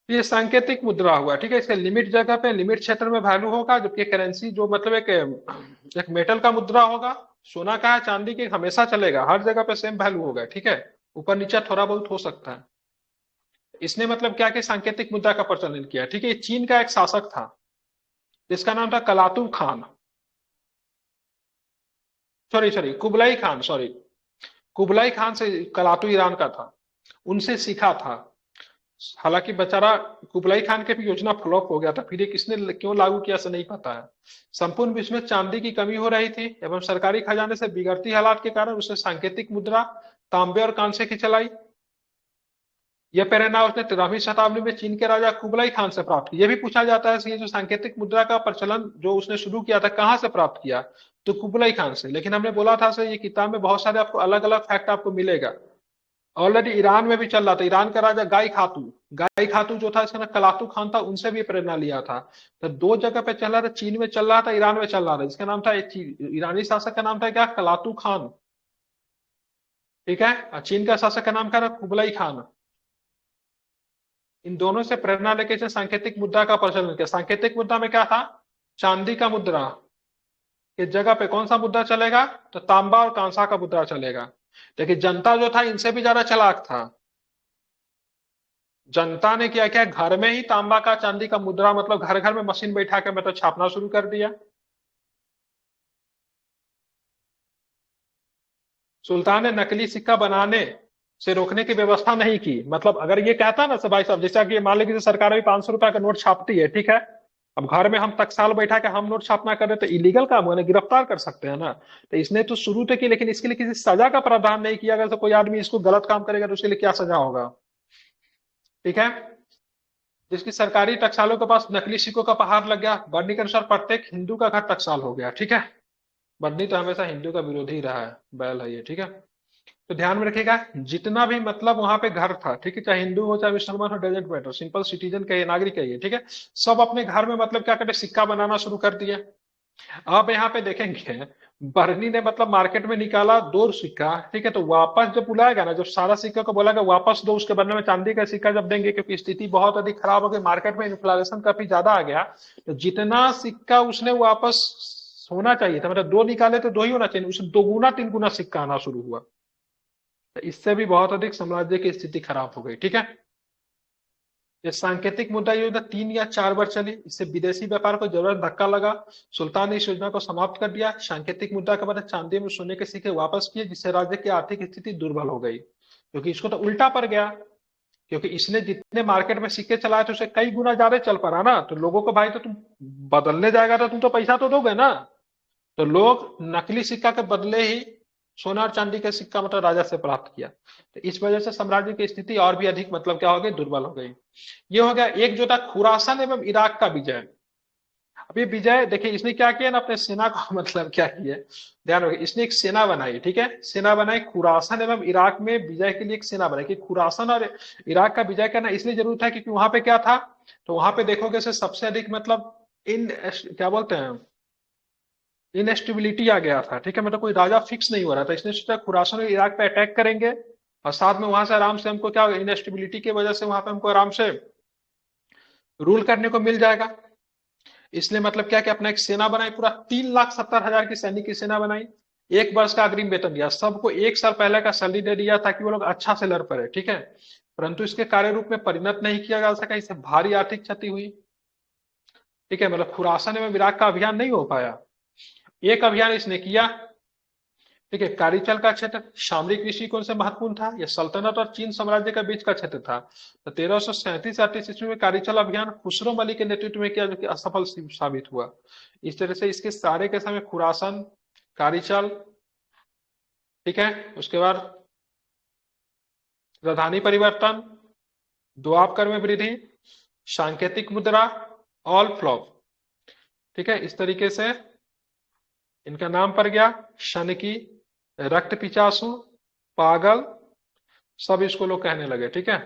ये सांकेतिक मुद्रा हुआ, ठीक है। इसके लिमिट जगह पे लिमिट क्षेत्र में वैल्यू होगा, जबकि करेंसी जो मतलब एक मेटल का मुद्रा होगा, सोना का है चांदी के हमेशा चलेगा, हर जगह पे सेम वैल्यू होगा, ठीक है। ऊपर नीचे थोड़ा बहुत हो सकता है। इसने मतलब क्या कि सांकेतिक मुद्रा का प्रचलन किया, ठीक है। ये चीन का एक शासक था जिसका नाम था कलातू Khan, sorry sorry Kublai Khan, sorry Kublai Khan से, कलातू ईरान का था, उनसे सीखा था। हालांकि बेचारा कुबलाई खान के भी योजना फ्लॉप हो गया था, फिर ये किसने क्यों लागू किया से नहीं पता है। संपूर्ण विश्व में चांदी की कमी हो रही थी एवं सरकारी खजाने से बिगड़ती हालात के कारण उसने सांकेतिक मुद्रा तांबे और कांसे की चलाई। यह प्रेरणा उसने 13वीं शताब्दी में चीन के राजा कुबलाई खान से प्राप्त की। यह भी पूछा जाता है कि ये जो सांकेतिक मुद्रा का प्रचलन जो उसने शुरू किया था कहाँ से प्राप्त किया, तो कुबलाई खान से। लेकिन हमने बोला था सर ये किताब में बहुत सारे आपको अलग अलग फैक्ट आपको मिलेगा। ऑलरेडी ईरान में भी चल रहा था, ईरान का राजा गाय खातू जो था, इसका नाम कलातू खान था, उनसे भी प्रेरणा लिया था। तो दो जगह पे चल रहा था, चीन में चल रहा था, ईरान में चल रहा था। इसका नाम था, ईरानी शासक का नाम था क्या, कलातू खान, ठीक है। और चीन का शासक का नाम क्या था, कुबलाई खान। इन दोनों से प्रेरणा लेके इसने सांकेतिक मुद्रा का प्रचलन किया। सांकेतिक मुद्रा में क्या था, चांदी का मुद्रा की जगह पे कौन सा मुद्रा चलेगा, तो तांबा और कांसा का मुद्रा चलेगा। लेकिन जनता जो था इनसे भी ज्यादा चालाक था। जनता ने क्या किया, घर में ही तांबा का चांदी का मुद्रा, मतलब घर घर में मशीन बैठा के मतलब छापना शुरू कर दिया। सुल्तान ने नकली सिक्का बनाने से रोकने की व्यवस्था नहीं की। मतलब अगर ये कहता ना भाई साहब, जैसा कि मान लीजिए सरकार भी 500 रुपए का नोट छापती है, ठीक है, अब घर में हम टकसाल बैठा के हम नोट छापना कर रहे तो इलीगल काम है ना, गिरफ्तार कर सकते हैं ना। तो इसने तो शुरू तो की, लेकिन इसके लिए किसी सजा का प्रावधान नहीं किया गया। तो कोई आदमी इसको गलत काम करेगा तो उसके लिए क्या सजा होगा, ठीक है। जिसकी सरकारी टकसालों के पास नकली सिक्कों का पहाड़ लग गया, बर्नी के अनुसार प्रत्येक हिंदू का घर टकसाल हो गया, ठीक है। बर्नी तो हमेशा हिंदू का विरोधी रहा है, बैल है ये, ठीक है। तो ध्यान में रखिएगा, जितना भी मतलब वहां पे घर था, ठीक है, चाहे हिंदू हो चाहे मुसलमान हो, डजेंट मैटर, सिंपल सिटीजन का ये, नागरिक है ये, ठीक है, सब अपने घर में मतलब क्या करते, सिक्का बनाना शुरू कर दिया। आप यहाँ पे देखेंगे, बर्नी ने मतलब मार्केट में निकाला 2 सिक्का, ठीक है, तो वापस जब बुलाएगा ना, जब सारा सिक्का को बोलेगा वापस दो, उसके बदले में चांदी का सिक्का जब देंगे, क्योंकि स्थिति बहुत अधिक खराब हो गई, मार्केट में इन्फ्लेशन काफी ज्यादा आ गया, तो जितना सिक्का उसने वापस होना चाहिए था, मतलब 2 निकाले तो 2 ही होना चाहिए, उसने 2 गुना 3 गुना सिक्का आना शुरू हुआ। तो इससे भी बहुत अधिक साम्राज्य की स्थिति खराब हो गई, ठीक है। ये सांकेतिक मुद्रा योजना 3 या 4 बार चली, इससे विदेशी व्यापार को जबरदस्त धक्का लगा। सुल्तान ने इस योजना को समाप्त कर दिया। सांकेतिक मुद्रा के बाद चांदी में सोने के सिक्के वापस किए, जिससे राज्य की आर्थिक स्थिति दुर्बल हो गई, क्योंकि इसको तो उल्टा पड़ गया। क्योंकि इसने जितने मार्केट में सिक्के चलाए थे उससे कई गुना ज्यादा चल पड़ा ना, तो लोगों को भाई, तो तुम बदलने जाएगा तो तुम तो पैसा तो दोगे ना। तो लोग नकली सिक्का के बदले ही सोना और चांदी का सिक्का मतलब राजा से प्राप्त किया। तो इस वजह से साम्राज्य की स्थिति और भी अधिक मतलब क्या हो गई, दुर्बल हो गई। ये हो गया एक, जो था खुरासान एवं इराक का विजय। अब ये विजय देखिए, इसने क्या किया ना, अपने सेना को मतलब क्या किया, ध्यान रखिए, इसने एक सेना बनाई, ठीक है, सेना बनाई खुरासान एवं इराक में विजय के लिए एक सेना बनाई। कि खुरासान और इराक का विजय करना इसलिए जरूरी था क्योंकि वहां पे क्या था, तो वहां पे देखोगे से सबसे अधिक मतलब इन क्या बोलते हैं, इनएस्टेबिलिटी आ गया था, ठीक है, मतलब कोई राजा फिक्स नहीं हो रहा था। इसने सोचा खुरासान और इराक पे अटैक करेंगे, और साथ में वहां से आराम से हमको क्या, इनएस्टेबिलिटी की वजह से वहां पे हमको आराम से रूल करने को मिल जाएगा। इसलिए मतलब क्या कि अपना एक सेना बनाई, पूरा 3,70,000 की सैनिक की सेना बनाई। 1 वर्ष का अग्रिम वेतन दिया, सबको 1 साल पहले का सैलरी दे दिया ताकि वो लोग अच्छा से लड़ पड़े, ठीक है। परंतु इसके कार्य रूप में परिणत नहीं किया जा सका, इससे भारी आर्थिक क्षति हुई, ठीक है। मतलब खुरासान में इराक का अभियान नहीं हो पाया। एक अभियान इसने किया, ठीक है, कारीचल का क्षेत्र सामरिक दृष्टिकोण से महत्वपूर्ण था, यह सल्तनत और चीन साम्राज्य के बीच का क्षेत्र था। तो 1337 ईस्वी में कारीचल अभियान खुसरो मलिक के नेतृत्व में किया, जो कि असफल साबित हुआ। इस तरह से इसके सारे के समय खुरासान, कारीचल, ठीक है, उसके बाद राजधानी परिवर्तन, दोआब कर में वृद्धि, सांकेतिक मुद्रा, ऑल फ्लॉप, ठीक है, इस तरीके से इनका नाम पड़ गया। शनकी, रक्त पिचासु, पागल, सब इसको लोग कहने लगे, ठीक है।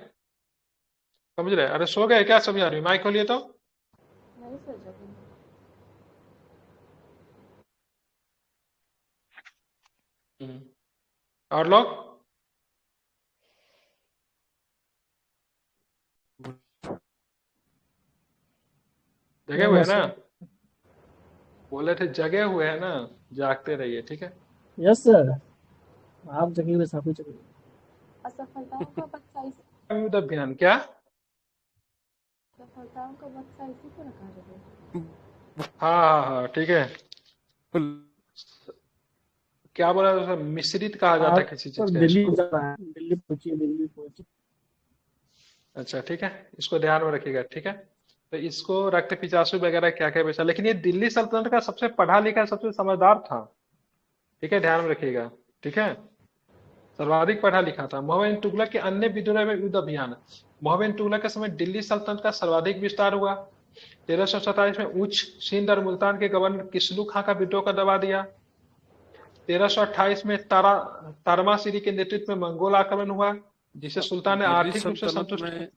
समझ रहे, अरे सो गए क्या सभी आदमी, माइक खोलिए तो। नहीं सर जगह। और लोग जगे क्या हुए हुआ हैं ना, सर? बोले थे जगे हुए हैं ना, जागते रहिए, ठीक है। Yes sir. आप जगह हुए, सभी जगह हुए। असफलताओं का बदसा युद्ध अभियान क्या, सफलताओं का बदसा इसी को रखा जाए। हाँ हाँ हाँ, ठीक है। क्या बोला था, मिश्रित कहा जाता है आप किसी चीज सर का दिल्ली इसको। जा रहे हैं, दिल्ली पहुंचिए, दिल्ली पहुंचिए। अच्छा ठीक है, इसको ध्यान में रखिएगा, ठीक है। तो इसको रक्त पिचासु वगैरह क्या क्या बेचा, लेकिन ये दिल्ली सल्तनत का सबसे पढ़ा लिखा, सबसे समझदार था, ठीक है, ध्यान में रखिएगा, ठीक है। सर्वाधिक पढ़ा लिखा था। मोहम्मद बिन तुगलक के अन्य विद्रोह में युद्ध अभियान, मोहम्मद बिन तुगलक के समय दिल्ली सल्तनत का सर्वाधिक विस्तार हुआ। 1347 में उच्च सिंध और मुल्तान के गवर्नर किसलू खां का विद्रोह का दबा दिया। 1328 में तारमासिरी के नेतृत्व में मंगोल आक्रमण हुआ, जिसे सुल्तान ने दिल्ली आर्थिक रूप से सल्तनत संतुष्ट। में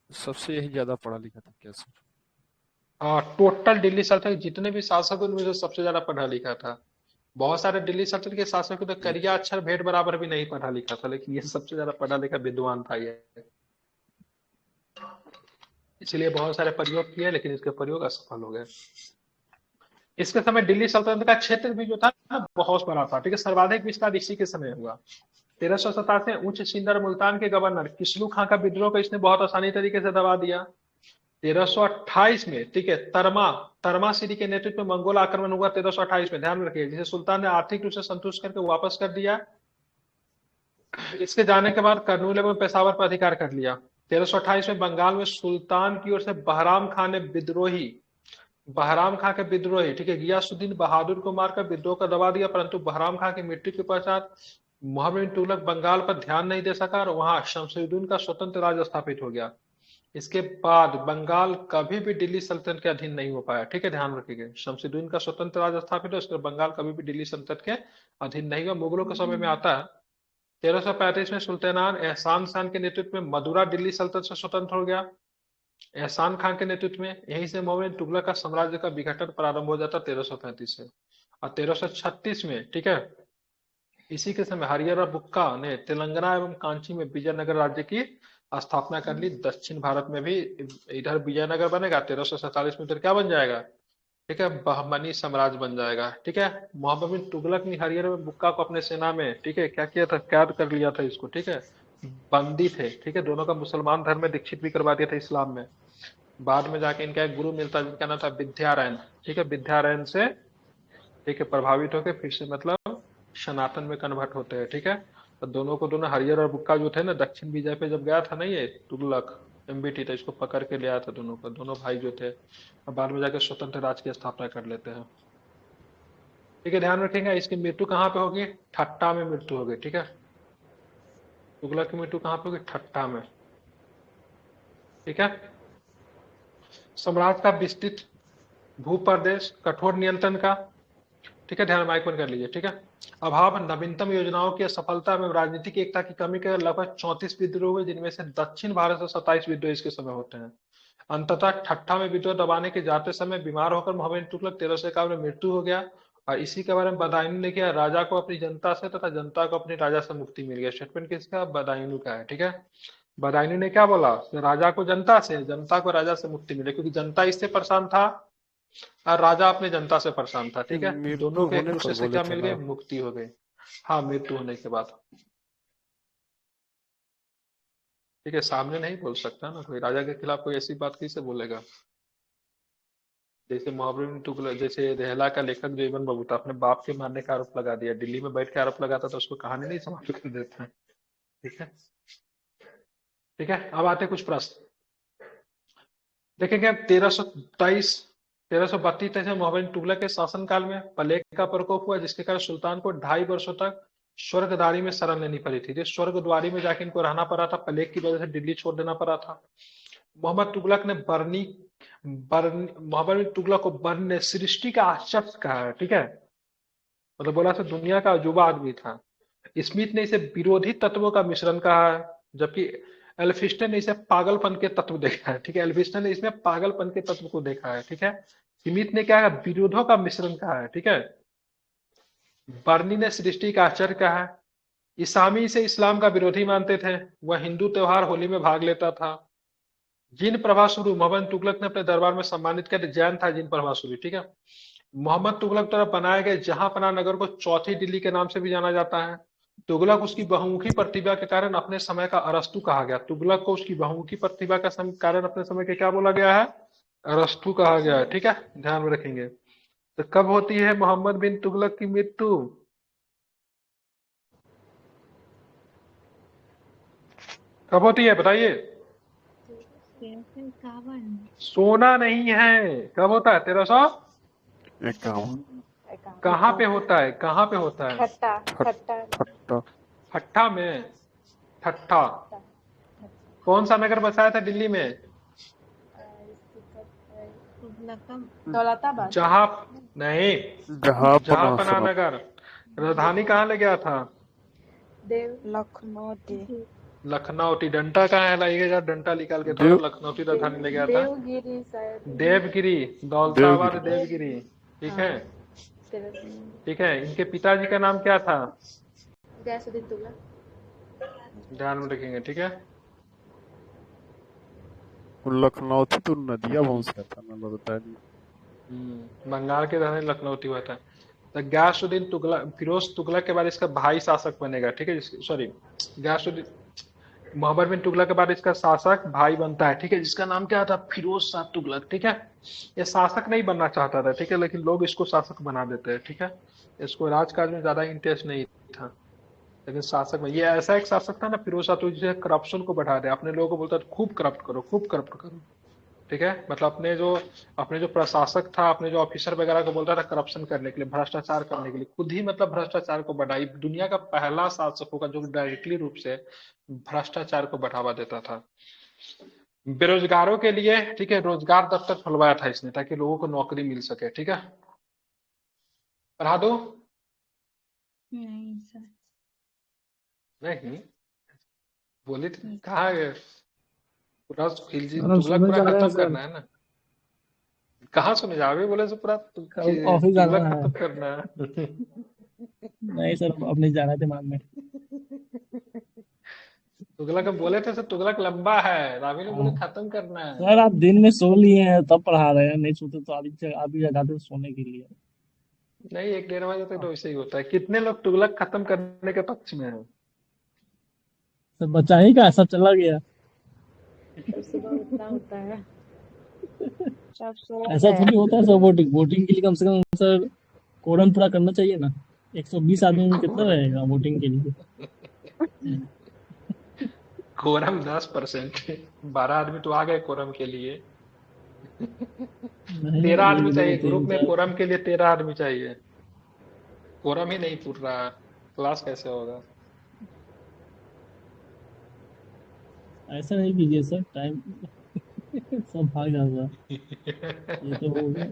सबसे यही ज्यादा पढ़ा लिखा था क्या सर? टोटल दिल्ली सल्तनत जितने भी शासक उनमें से सबसे ज्यादा पढ़ा लिखा था। बहुत सारे दिल्ली सल्तनत के शासक तो करिया अक्षर भेद बराबर भी नहीं पढ़ा लिखा था, लेकिन ये सबसे ज्यादा पढ़ा लिखा विद्वान था ये। इसलिए बहुत सारे प्रयोग किए, लेकिन इसके प्रयोग असफल हो गए। इसके समय दिल्ली सल्तनत का क्षेत्र भी जो था ना बहुत बड़ा था, ठीक है, सर्वाधिक विस्तार इसी के समय हुआ। 1387 में उच्च सिंदर मुल्तान के गवर्नर किस्लू खां का विद्रोह को इसने बहुत आसानी तरीके से दबा दिया। 1328 में, ठीक है, तरमा तरमा श्री के नेतृत्व में मंगोल आक्रमण हुआ 1328 में, ध्यान रखिए, जिसे सुल्तान ने आर्थिक रूप से संतुष्ट करके वापस कर दिया। इसके जाने के बाद कर्नूल एवं पेशावर पर अधिकार कर लिया। 1328 में बंगाल में सुल्तान की ओर से बहराम खां ने बहराम खां के विद्रोही, ठीक है, गियासुद्दीन बहादुर को मारकर विद्रोह का दबा दिया, परंतु बहराम खां की मृत्यु के पश्चात मोहम्मद बिन तुगलक बंगाल पर ध्यान नहीं दे सका और वहां शमशुद्दीन का स्वतंत्र राज स्थापित हो गया। इसके बाद बंगाल कभी भी दिल्ली सल्तनत के अधीन नहीं हो पाया, ठीक है, ध्यान रखिएगा। शमशुद्दीन का स्वतंत्र राज स्थापित हो, इसके बंगाल कभी भी दिल्ली सल्तनत के अधीन नहीं हुआ। मुगलों के समय में आता है 1335 में सुल्तान एहसान खान के नेतृत्व में मदुरा दिल्ली सल्तनत से स्वतंत्र हो गया। एहसान खान के नेतृत्व में, यहीं से मोहम्मद बिन तुगलक का साम्राज्य का विघटन प्रारंभ हो जाता 1335 से। और 1336 में, ठीक है, इसी के समय हरिहर बुक्का ने तेलंगाना एवं कांची में विजयनगर राज्य की स्थापना कर ली। दक्षिण भारत में भी इधर विजयनगर बनेगा, 1347 में इधर क्या बन जाएगा, ठीक है, बहमनी साम्राज्य बन जाएगा। ठीक है, मोहम्मद बिन तुगलक ने हरिहर बुक्का को अपने सेना में, ठीक है, क्या किया था, कैद कर लिया था इसको, ठीक है, बंदी थे, ठीक है, दोनों का मुसलमान धर्म में दीक्षित भी करवा दिया था इस्लाम में। बाद में जाके इनका एक गुरु मिलता है जिनका नाम था विद्यारायण, ठीक है, विद्यारायण से, ठीक है, प्रभावित होकर फिर से मतलब सनातन में कन्वर्ट होते हैं। ठीक है, तो दोनों को दोनों हरिहर और बुक्का जो थे ना, दक्षिण विजय पे जब गया था ना ये तुगलक एमबीटी, तो इसको पकड़ के ले आया था दोनों को, दोनों भाई जो थे, और बाद में जाकर स्वतंत्र राज्य की स्थापना कर लेते हैं। ठीक है, ध्यान रखेंगे। इसकी मृत्यु कहाँ पे होगी, ठट्टा में मृत्यु होगी। ठीक है, तुगलक की मृत्यु कहाँ पे होगी, ठट्टा में। ठीक है, सम्राट का विस्तृत भूप्रदेश, कठोर नियंत्रण का, ठीक है, ध्यान माइक बंद कर लीजिए। ठीक है, अभाव नवीनतम योजनाओं की असफलता में राजनीतिक एकता की कमी के लगभग 34 विद्रोह हुए, जिनमें से दक्षिण भारत से 27 विद्रोह इसके समय होते हैं। अंततः ठट्ठा में विद्रोह दबाने के जाते समय बीमार होकर मोहम्मद बिन तुगलक 1351 में मृत्यु हो गया। और इसी के बारे में बदायूं ने किया, राजा को अपनी जनता से तथा जनता को अपनी राजा से मुक्ति मिल गया। स्टेटमेंट किसका, बदायूं का है। ठीक है, बदायूं ने क्या बोला, राजा को जनता से, जनता को राजा से मुक्ति मिले, क्योंकि जनता इससे परेशान था और राजा अपनी जनता से परेशान था। ठीक है, मृत्यु दोनों के एक होने दूसरे पर से बोले क्या थे मिल ना। गई, मुक्ति हो गई। हाँ, मृत्यु होने के बाद। ठीक है, सामने नहीं बोल सकता ना कोई, राजा के खिलाफ कोई ऐसी बात कैसे बोलेगा। जैसे मोहम्मद बिन तुगलक, जैसे रेहला का लेखक जो इब्न बतूता अपने बाप के मारने का आरोप लगा दिया, दिल्ली में बैठ के आरोप लगाता तो उसको कहानी नहीं समाप्त कर देते हैं। ठीक है, ठीक है, अब आते कुछ प्रश्न देखेंगे। 1332 में मोहम्मद बिन तुगलक के शासनकाल में प्लेग का प्रकोप हुआ, जिसके कारण सुल्तान को 2.5 वर्षों तक स्वर्गद्वारी में शरण लेनी पड़ी थी। स्वर्गद्वारी में जाके इनको रहना पड़ा था, प्लेग की वजह से दिल्ली छोड़ देना पड़ा था। मोहम्मद तुगलक ने मोहम्मद बिन तुगलक को बर्न ने सृष्टि का आश्चर्य कहा है। ठीक है, मतलब बोला था दुनिया का अजूबा आदमी था। स्मिथ ने इसे विरोधी तत्वों का मिश्रण कहा है, जबकि एल्फिस्टन ने इसे पागलपन के तत्व देखा है। ठीक है, एल्फिस्टन ने इसमें पागलपन के तत्व को देखा है। ठीक है, स्मिथ ने क्या कहा, विरोधों का मिश्रण कहा है। ठीक है, बर्नी ने सृष्टि का आश्चर्य कहा है। इसामी इसे इस्लाम का विरोधी मानते थे, वह हिंदू त्योहार होली में भाग लेता था। जिन प्रभासुरु मोहम्मद तुगलक ने अपने दरबार में सम्मानित किया, जैन था जिन प्रभासुरु। ठीक है, मोहम्मद तुगलक द्वारा बनाए गए जहांपनाह नगर को चौथी दिल्ली के नाम से भी जाना जाता है। तुगलक उसकी बहुमुखी प्रतिभा के कारण अपने समय का अरस्तु कहा गया। तुगलक को उसकी बहुमुखी प्रतिभा का कारण अपने समय के क्या बोला गया है, अरस्तु कहा गया है। ठीक है, ध्यान में रखेंगे। तो कब होती है मोहम्मद बिन तुगलक की मृत्यु, कब होती है बताइए। सोना नहीं है, कब होता है, 1351। कहाँ पे होता है, कहाँ पे होता है, ठट्टा ठट्टा ठट्टा ठट्ठा में। ठट्ठा कौन सा नगर बसाया था दिल्ली में, दौलताबाद। जहाँ नहीं, जहांपनाह नगर। राजधानी कहाँ ले गया था, लखनऊ। डंटा कहाँ है, लाइएगा डंटा निकाल के थोड़ा, लखनऊ की राजधानी ले गया था, देवगिरी शायद, देवगिरी, दौलताबाद देवगिरी। ठीक है, ठीक है, इनके पिताजी का नाम क्या था, गयासुद्दीन तुगलक। ध्यान में रखेंगे। ठीक है, लखनऊ थी तो नदिया वंश का था ना, लगता है। बंगाल के राजधानी लखनऊ हुआ था। तो गयासुद्दीन तुगलक, फिरोज तुगलक के बाद इसका भाई शासक बनेगा, ठीक है, सॉरी, गयासुद्दीन, मोहम्मद बिन तुगलक के बाद इसका शासक भाई बनता है, ठीक है, जिसका नाम क्या था, फिरोज शाह तुगलक, ठीक है। ये शासक नहीं बनना चाहता था, ठीक है, लेकिन लोग इसको शासक बना देते हैं, ठीक है। इसको राजकाज में ज्यादा इंटरेस्ट नहीं था, लेकिन शासक में ये ऐसा एक शासक था ना फिरोज शाह, तो जिसे करप्शन को बढ़ा दे, अपने लोगों को बोलता था खूब करप्ट करो, खूब करप्ट करो, ठीक है। मतलब अपने जो प्रशासक था, अपने जो ऑफिसर वगैरह को बोलता था करप्शन करने के लिए, भ्रष्टाचार करने के लिए, खुद ही मतलब भ्रष्टाचार को बढ़ाई, दुनिया का पहला शासक होगा जो डायरेक्टली रूप से भ्रष्टाचार को बढ़ावा देता था। बेरोजगारों के लिए, ठीक है, रोजगार दफ्तर खुलवाया था इसने, ताकि लोगों को नौकरी मिल सके, ठीक है। पढ़ा दो। नहीं सर। नहीं बोली थी, कहा है? पूरा खिलजी सर हम तुगलक सुनने पूरा जा रहे हैं खत्म सर। करना है ना। कहाँ सुने जाओगे, बोले से पूरा कल ऑफिस जाना तुगलक है। खत्म करना है। नहीं सर, अब नहीं जाना है दिमाग में। तुगलक हम बोले थे सर, तुगलक लंबा है, रावी ने बोले हाँ। खत्म करना है। सर आप दिन में सो लिए हैं तब पढ़ा रहे हैं, नहीं सोते तो अभी जगाते सोने के लिए। नहीं, 1 डेढ़ बजे तक तो वैसे ही होता है। कितने लोग तुगलक खत्म करने के पक्ष में है? सर बचा ही का, सब चला गया। सर सुबह उठना होता है, सब सो ऐसा गए। थोड़ी होता है सर, वोटिंग के लिए कम से कम सर कोरम पूरा करना चाहिए ना। 120 आदमी में कितना कोरम, रहेगा वोटिंग के लिए? कोरम 10%, 12 आदमी तो आ गए कोरम के लिए। नहीं, 13 आदमी एक दो चाहिए ग्रुप तीन में, चार। कोरम के लिए 13 आदमी चाहिए। कोरम ही नहीं पूछ रहा, क्लास कैसे होगा? ऐसा नहीं कीजिए सर, टाइम सब भाग जाएगा। ये तो हो गया।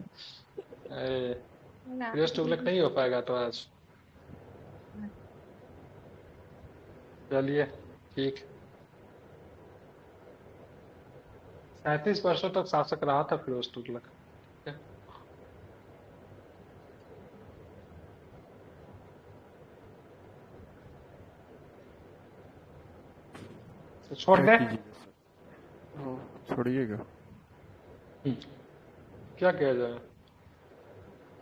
अरे, ना फिरोज तुगलक नहीं हो पाएगा तो आज। चलिए, ठीक। 37 वर्षों तक शासक रहा था फिरोज तुगलक, ठीक है? तो छोड़ क्या दे। कीजिएगा सर? छोड़िएगा। हम्म, क्या किया जाए?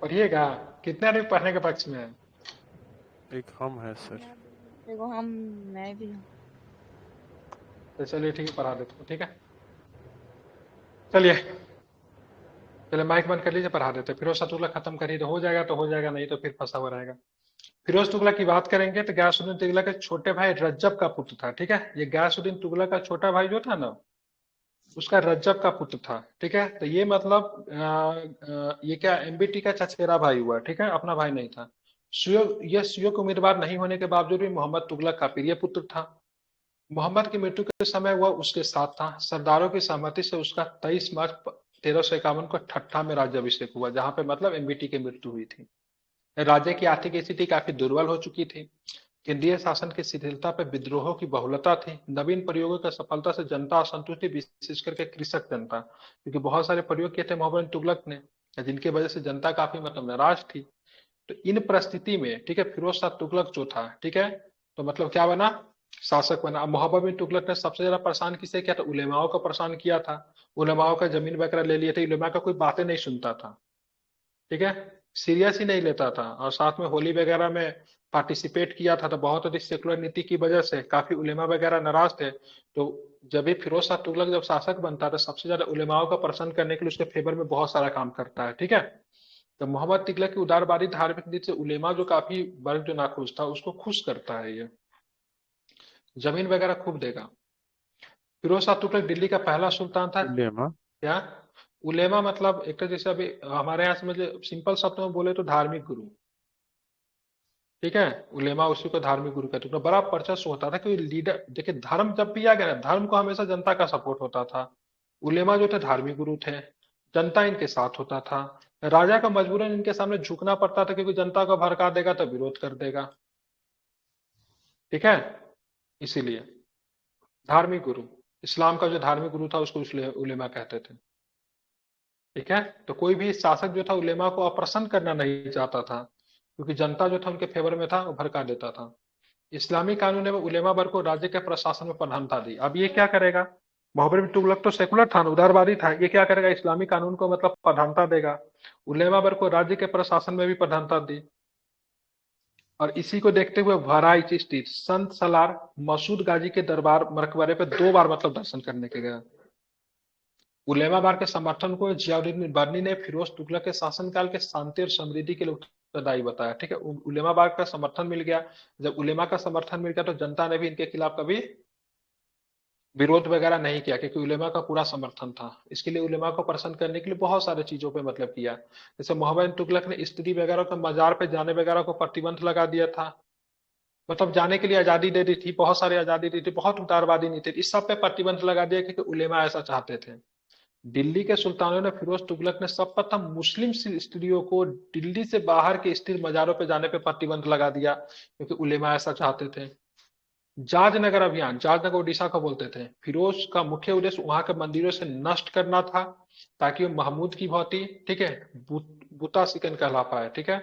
पढ़िएगा। कितने आदमी पढ़ने के पक्ष में है? एक हम है सर। देखो हम, मैं भी हूँ। तो चलिए ठीक है, पढ़ा देता हूँ, ठीक है। चलिए, चलिए माइक बंद कर लीजिए, पढ़ा देते हैं। फिरोज शाह तुगलक खत्म करिए तो हो जाएगा, तो हो जाएगा, नहीं तो फिर फंसा हुआ रहेगा। फिरोज तुगलक की बात करेंगे तो गयासुद्दीन तुगलक के छोटे भाई रज्जब का पुत्र था, ठीक है। ये गयासुद्दीन तुगलक का छोटा भाई जो था ना, उसका रज्जब का पुत्र था, ठीक है। तो ये मतलब ये क्या एमबीटी का चचेरा भाई हुआ, ठीक है, अपना भाई नहीं था। ये सुयोग उम्मीदवार नहीं होने के बावजूद भी मोहम्मद तुगलक का प्रिय पुत्र था। मोहम्मद की मृत्यु के समय वह उसके साथ था। सरदारों की सहमति से उसका 23 मार्च 1351 को ठट्ठा में राज्याभिषेक हुआ, जहां पे मतलब एमबीटी की मृत्यु हुई थी। राज्य की आर्थिक स्थिति काफी दुर्बल हो चुकी थी। केंद्रीय शासन की शिथिलता पर विद्रोहों की बहुलता थी। नवीन प्रयोगों की सफलता से जनता असंतुष्ट थी, विशेष करके कृषक जनता, क्योंकि बहुत सारे प्रयोग किए थे मोहम्मद तुगलक ने, जिनकी वजह से जनता काफी मतलब नाराज थी। तो इन परिस्थिति में, ठीक है, फिरोज शाह तुगलक जो था, ठीक है, तो मतलब क्या बना, शासक बना। अब मोहम्मद बिन तुगलक ने सबसे ज्यादा परेशान किसे किया था? उलेमाओं को परेशान किया था। उलेमाओं का जमीन वगैरह ले लिए थे, उलेमा का कोई बातें नहीं सुनता था, ठीक है, सीरियस ही नहीं लेता था। और साथ में होली वगैरह में पार्टिसिपेट किया था, तो बहुत अधिक सेकुलर नीति की वजह से काफी उलेमा वगैरह नाराज थे। तो जब भी फिरोज शाह तुगलक जब शासक बनता है, तो सबसे ज्यादा उलेमाओं का प्रसन्न करने के लिए उसके फेवर में बहुत सारा काम करता है, ठीक है। तो मोहम्मद तुगलक की उदारवादी धार्मिक नीति से उलेमा जो काफी वर्ग जो नाखुश था, उसको खुश करता है ये, जमीन वगैरह खूब देगा। फिरोज शाह तुगलक दिल्ली का पहला सुल्तान था। उलेमा। क्या? उलेमा मतलब एक तो जैसे अभी हमारे यहाँ समझ, सिंपल शब्दों में बोले तो धार्मिक गुरु, ठीक है। उलेमा उसी को धार्मिक गुरु कहते हैं। तो बड़ा वर्चस्व होता था कि लीडर, देखिए धर्म जब भी आ गया ना, धर्म को हमेशा जनता का सपोर्ट होता था। उलेमा जो थे धार्मिक गुरु थे, जनता इनके साथ होता था। राजा का मजबूरन इनके सामने झुकना पड़ता था, क्योंकि जनता को भड़का देगा तो विरोध कर देगा, ठीक है। इसीलिए धार्मिक गुरु, इस्लाम का जो धार्मिक गुरु था उसको इसलिए उलेमा कहते थे, ठीक है। तो कोई भी शासक जो था उलेमा को अप्रसन्न करना नहीं चाहता था, क्योंकि जनता जो था उनके फेवर में था, वो भड़का देता था। इस्लामी कानून ने उलेमा वर्ग को राज्य के प्रशासन में प्रधानता दी। अब ये क्या करेगा? मोहम्मद बिन तुगलक तो सेकुलर था, उदारवादी था, ये क्या करेगा? इस्लामी कानून को मतलब प्रधानता देगा, उलेमा वर्ग को राज्य के प्रशासन में भी प्रधानता दी। और इसी को देखते हुए बहराइच स्थित संत सलार मसूद गाजी के दरबार मकबरे पे 2 बार मतलब दर्शन करने के गया। उलेमा बार के समर्थन को जियाउद्दीन बर्नी ने फिरोज तुगलक के शासनकाल के शांति और समृद्धि के लिए उत्तरदायी बताया। ठीक है, उलेमा बार का समर्थन मिल गया। जब उलेमा का समर्थन मिल गया तो जनता ने भी इनके खिलाफ कभी विरोध वगैरह नहीं किया, क्योंकि उलेमा का पूरा समर्थन था। इसके लिए उलेमा को प्रसन्न करने के लिए बहुत सारे चीजों पे मतलब किया। जैसे मोहम्मद तुगलक ने स्त्री वगैरह को मजार पे जाने वगैरह को प्रतिबंध लगा दिया था, मतलब जाने के लिए आजादी दे दी थी, बहुत सारी आजादी दी थी, बहुत उदारवादी नहीं थे, इस सब पे प्रतिबंध लगा दिया क्योंकि उलेमा ऐसा चाहते थे। दिल्ली के सुल्तानों ने फिरोज तुगलक ने सर्वप्रथम मुस्लिम स्त्रियों को दिल्ली से बाहर के स्थिर मजारों पे जाने पे प्रतिबंध लगा दिया क्योंकि उलेमा ऐसा चाहते थे। जाजनगर अभियान, जाजनगर उड़ीसा को बोलते थे। फिरोज का मुख्य उद्देश्य वहां के मंदिरों से नष्ट करना था ताकि वो महमूद की भांति, ठीक है, बुता सिकन कहला पाए। ठीक है,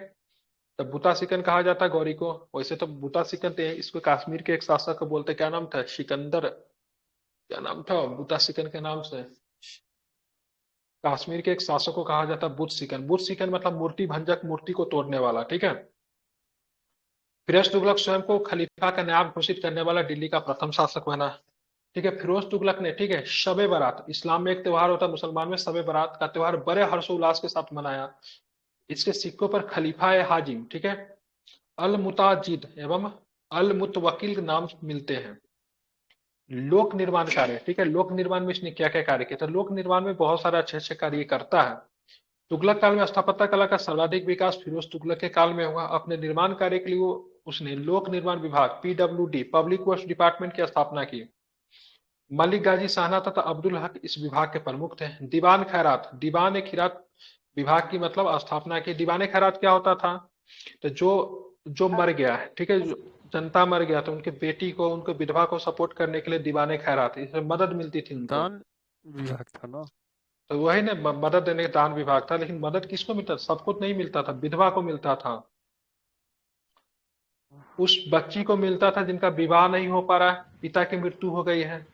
तो बुता सिकन कहा जाता है गौरी को। वैसे तो बुता सिकन थे, इसको कश्मीर के एक शासक को बोलते, क्या नाम था, सिकंदर, क्या नाम था बुता सिकन के नाम से। कश्मीर के एक शासक को कहा जाता है बुत सिकन। बुत सिकन मतलब मूर्ति भंजक, मूर्ति को तोड़ने वाला। ठीक है, फिरोज तुगलक स्वयं को खलीफा का नायब घोषित करने वाला दिल्ली का प्रथम शासक बना। ठीक है, फिरोज तुगलक ने, ठीक है, शबे बारात, इस्लाम में एक त्योहार होता है, मुसलमान में शबे बारात का त्योहार बड़े हर्षोल्लास के साथ मनाया। इसके सिक्कों पर खलीफा ए हाजिम, ठीक है, अल मुताजिद एवं अल मुतवकिल नाम मिलते हैं। लोक निर्माण कार्य, ठीक है, लोक निर्माण में इसने क्या क्या कार्य किया था। लोक निर्माण में बहुत सारे अच्छे अच्छे कार्य करता है। तुगलक काल में स्थापत्य कला का सर्वाधिक विकास फिरोज तुगलक के काल में हुआ। अपने निर्माण कार्य के लिए उसने लोक निर्माण विभाग पीडब्ल्यूडी, पब्लिक वर्क्स डिपार्टमेंट की स्थापना की। मलिक गाजी शाहना तथा अब्दुल हक इस विभाग के प्रमुख थे। दीवान खैरात, दीवान ए खैरात विभाग की मतलब स्थापना की। दीवान ए खैरात क्या होता था, तो जो जो मर गया है, ठीक है, जो जनता मर गया तो उनके बेटी को, उनके विधवा को सपोर्ट करने के लिए दीवाने खैरात, इसमें मदद मिलती थी उनको। दान विभाग था ना। तो वही ना, मदद देने का दान विभाग था, लेकिन मदद किसको मिलता था, सबको नहीं मिलता था, विधवा को मिलता था। उस बच्ची को मिलता था जिनका विवाह नहीं हो पा रहा है, पिता की मृत्यु हो गई है